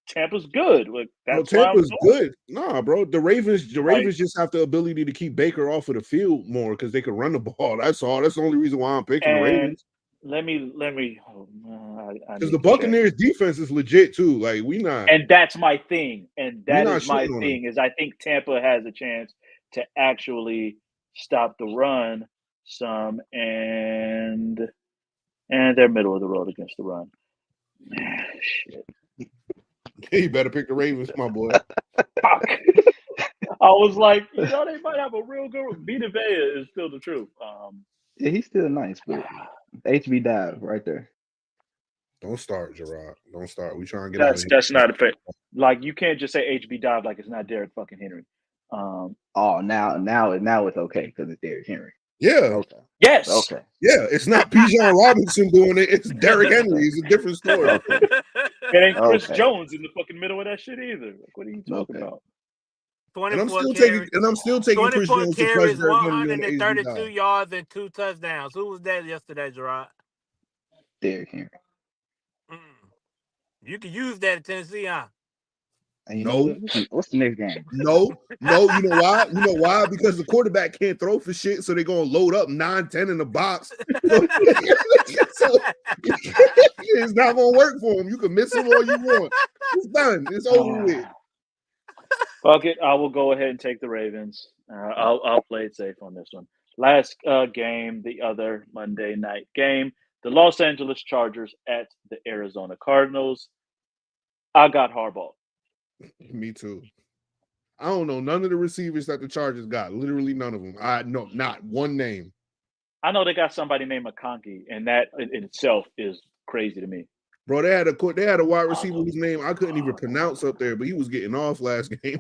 Tampa's good. Like that's bro, Tampa's why I'm good. Nah, bro. The Ravens just have the ability to keep Baker off of the field more because they can run the ball. That's all. That's the only reason why I'm picking the Ravens. Let me. Because the Buccaneers defense is legit too. Like we not. And that's my thing. And that is my shitting on thing. Is I think Tampa has a chance to actually stop the run some, and they're middle of the road against the run. Shit. You better pick the Ravens, my boy. Fuck. I was like, they might have a real good. Vita Vea is still the truth. Yeah, he's still nice, but HB dive right there. Don't start, Jarrod. Don't start. We trying to get that's out of here. That's not a fair. Like you can't just say HB dive like it's not Derrick fucking Henry. Now it's okay because it's Derrick Henry. Yeah. Okay. Yes. Okay. Yeah, it's not Bijan Robinson doing it. It's Derrick Henry. It's a different story. Okay. It ain't Chris Jones in the fucking middle of that shit either. Like, what are you talking about? And I'm still taking Chris 24 Jones to carries, Derrick Henry on the 132 yards, and 2 touchdowns. Who was that yesterday, Jarrod? Derrick Henry. You can use that in Tennessee, huh? No. What's the next game? No. You know why? Because the quarterback can't throw for shit, so they're gonna load up 9-10 in the box. So it's not gonna work for him. You can miss him all you want. It's done. It's over with. Fuck it. I will go ahead and take the Ravens. I'll play it safe on this one. Last game, the other Monday night game, the Los Angeles Chargers at the Arizona Cardinals. I got Harbaugh. Me too. I don't know none of the receivers that the Chargers got. Literally none of them. I know not one name. I know they got somebody named McConkey, and that in itself is crazy to me. Bro, they had a wide receiver whose name I couldn't even pronounce up there, but he was getting off last game.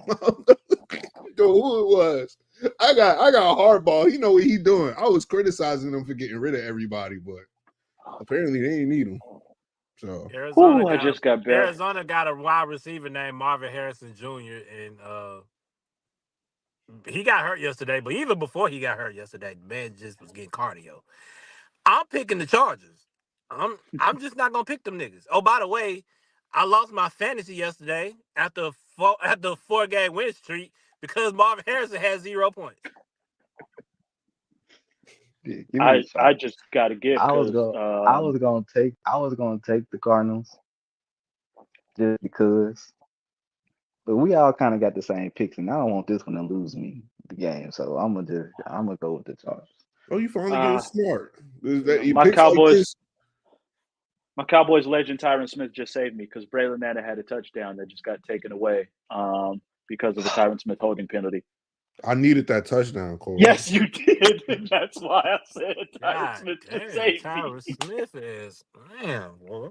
Dude, who it was? I got Harbaugh. He know what he doing. I was criticizing him for getting rid of everybody, but apparently they didn't need him. So Arizona got a wide receiver named Marvin Harrison Jr. and he got hurt yesterday, but even before he got hurt yesterday, the man just was getting cardio. I'm picking the Chargers. I'm just not gonna pick them niggas. Oh, by the way, I lost my fantasy yesterday after a 4-game win streak because Marvin Harrison had 0 points. I just got a gift. I was gonna take the Cardinals just because, but we all kind of got the same picks, and I don't want this one to lose me the game, so I'm gonna go with the Chargers. Oh, you finally getting smart. My Cowboys legend Tyron Smith just saved me because Braylon Nana had a touchdown that just got taken away because of a Tyron Smith holding penalty. I needed that touchdown, Cole. Yes, you did. That's why I said Tyron Smith just saved me. Tyron Smith is, man, boy.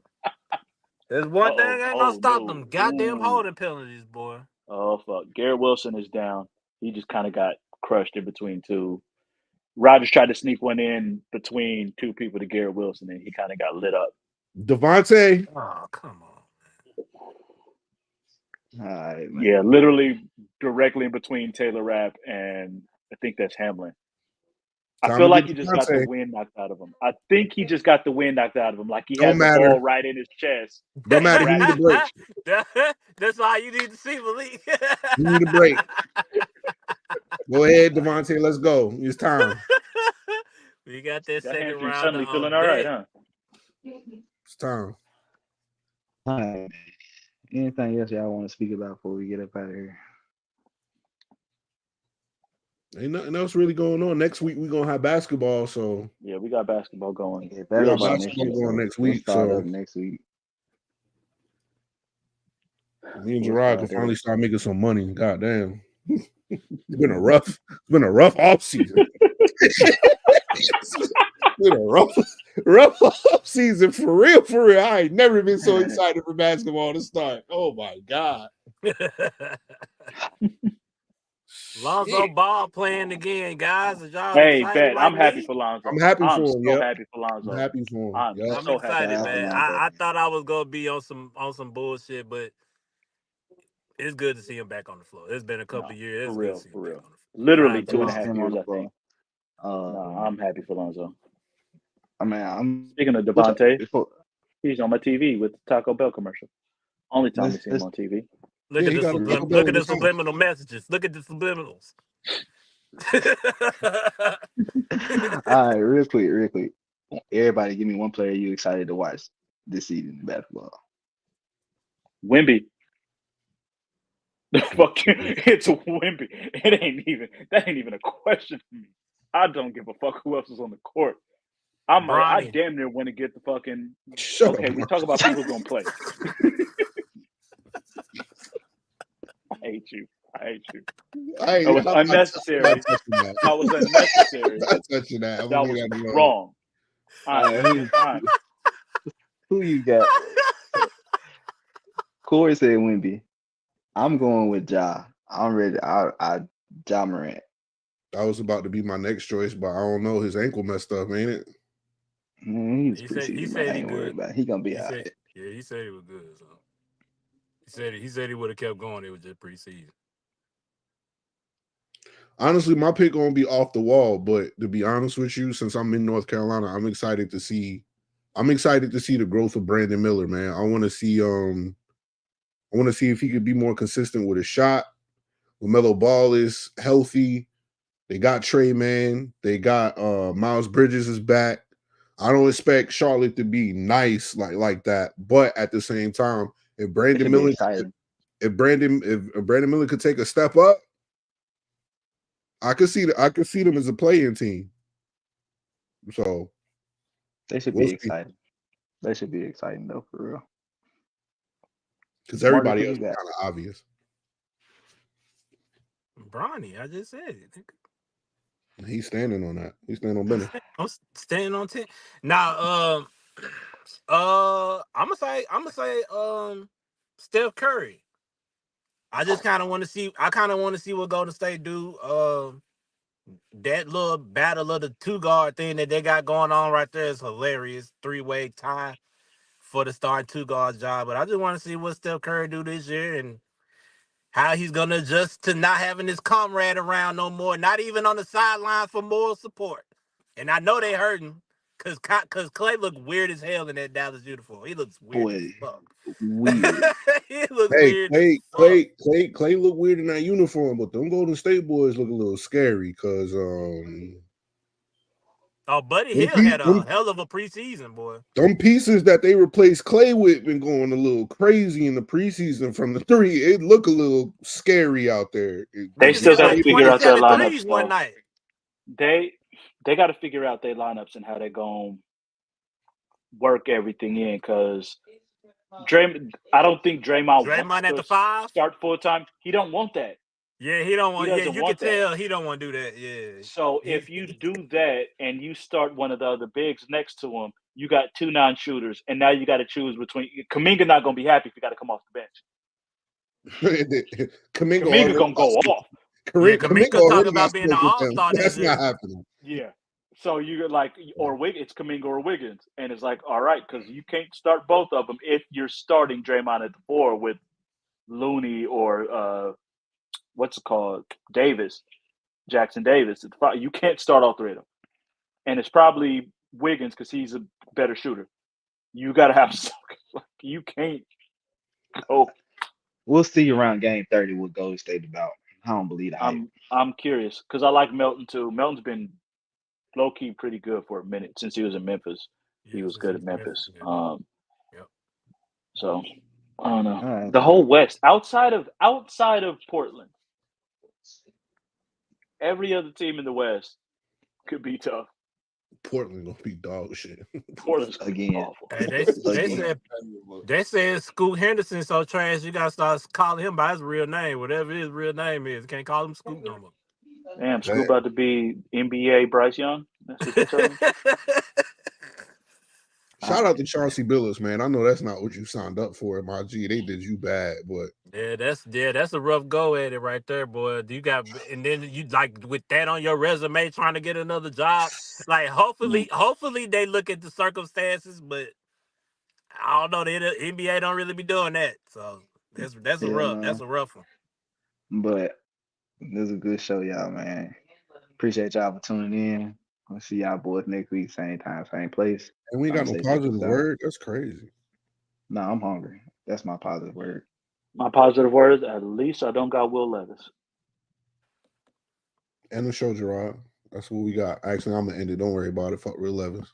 There's one thing ain't gonna stop them goddamn holding penalties, boy. Oh, fuck. Garrett Wilson is down. He just kind of got crushed in between two. Rodgers tried to sneak one in between two people to Garrett Wilson, and he kind of got lit up. Devontae. Oh, come on. All right, man. Yeah, literally directly in between Taylor Rapp and I think that's Hamlin. I feel like he just got the wind knocked out of him. I think he just got the wind knocked out of him. Like he had the ball right in his chest. Don't matter. You need a break. That's why you need to see Malik. You need a break. Go ahead, Devontae. Let's go. It's time. We got that second round. Suddenly feeling all right, huh? It's time. All right. Anything else y'all want to speak about before we get up out of here? Ain't nothing else really going on. Next week we're gonna have basketball, so yeah, we got basketball going. Yeah, we got basketball going next week. So next week. Me and Jarrod can finally start making some money. God damn. It's been a rough off season. It's been a rough off season for real. I ain't never been so excited for basketball to start. Oh my God. Lonzo Ball playing again, guys. Hey, Ben, I'm happy for Lonzo. I'm happy for him. So happy for Lonzo. I'm happy for him. I'm so excited, man. I thought I was gonna be on some bullshit, but it's good to see him back on the floor. It's been a couple of years. It's for real. Literally 2.5 years, I think. I'm happy for Lonzo. I mean, I'm speaking of Devontae. He's on my TV with the Taco Bell commercial. Only time I see him on TV. Look at the subliminal messages. Look at the subliminals. All right, real quick. Everybody, give me one player you excited to watch this season in basketball. Wemby. Fuck you. It's Wemby. That ain't even a question for me. I don't give a fuck who else is on the court. I damn near want to get the fucking. We talk about people who's gonna play. I hate you. That was unnecessary. That was unnecessary. Not touching that. That was wrong. All right. Who you got? Corey said Wemby. I'm going with Ja. I'm ready. Ja Morant. That was about to be my next choice, but I don't know. His ankle messed up, ain't it? He said he good. He gonna be all right. Yeah, he said he was good. So. He said he would have kept going. It was just preseason. Honestly, my pick gonna be off the wall. But to be honest with you, since I'm in North Carolina, I'm excited to see the growth of Brandon Miller, man. I want to see if he could be more consistent with his shot. LaMelo Ball is healthy. They got Trey, man. They got Miles Bridges is back. I don't expect Charlotte to be nice like that, but at the same time, if Brandon Miller could take a step up, I could see them as a playing team. So they should be excited. They should be exciting though, for real. Because everybody else is kind of obvious. Bronny, I just said it. He's standing on that. He's standing on business. I'm standing on 10. Now, I'm gonna say Steph Curry. I just kind of want to see. I kind of want to see what Golden State do. That little battle of the 2-guard thing that they got going on right there is hilarious. 3-way tie for the starting 2-guard job. But I just want to see what Steph Curry do this year and how he's gonna adjust to not having his comrade around no more, not even on the sidelines for moral support. And I know they hurting Cause Clay looked weird as hell in that Dallas uniform. He looks weird as fuck. Weird. He looks Hey, weird. Clay look weird in that uniform, but them Golden State boys look a little scary because Buddy Hill had a hell of a preseason, boy. Them pieces that they replaced Clay with been going a little crazy in the preseason from the three. It look a little scary out there. They still got to figure out their lineups. Threes one night. They got to figure out their lineups and how they're going to work everything in because I don't think Draymond wants at the to 5 start full time. He don't want that. Yeah, he don't want. He Yeah, you can tell he don't want to do that. Yeah. So if you do that and you start one of the other bigs next to him, you got 2 non-shooters, and now you got to choose between. Kuminga not going to be happy if you got to come off the bench. Kuminga going to go off. Kuminga talking about being an all-star. That's not happening. Yeah. So you or Wiggins, it's Kuminga or Wiggins, and it's like, all right, because you can't start both of them if you're starting Draymond at the 4 with Looney or what's it called, Jackson Davis. You can't start all 3 of them, and it's probably Wiggins because he's a better shooter. You got to have you can't go. We'll see around game 30 what Golden State about. I don't believe that. I'm curious because I like Melton too. Melton's been low key pretty good for a minute since he was in Memphis. He was good at Memphis. So I don't know. Right. The whole West outside of Portland, every other team in the West could be tough. Portland gonna be dog shit. Portland's again. Awful. Hey, they said Scoot Henderson so trash. You gotta start calling him by his real name, whatever his real name is. Can't call him Scoot no more. Damn, Scoot about to be NBA Bryce Young. That's what you're telling me. Shout out to Chauncey Billups, man. I know that's not what you signed up for at my G. They did you bad, but that's a rough go at it right there, boy. You got, and then you with that on your resume, trying to get another job. Like hopefully they look at the circumstances, but I don't know. The NBA don't really be doing that, so that's a rough one. But this is a good show, y'all, man. Appreciate y'all for tuning in. I'll see y'all boys next week, same time, same place. And we got no positive word. That's crazy. No, I'm hungry. That's my positive word. My positive word is at least I don't got Will Levis. End the show, Jarrod. That's what we got. Actually, I'm gonna end it. Don't worry about it. Fuck Will Levis.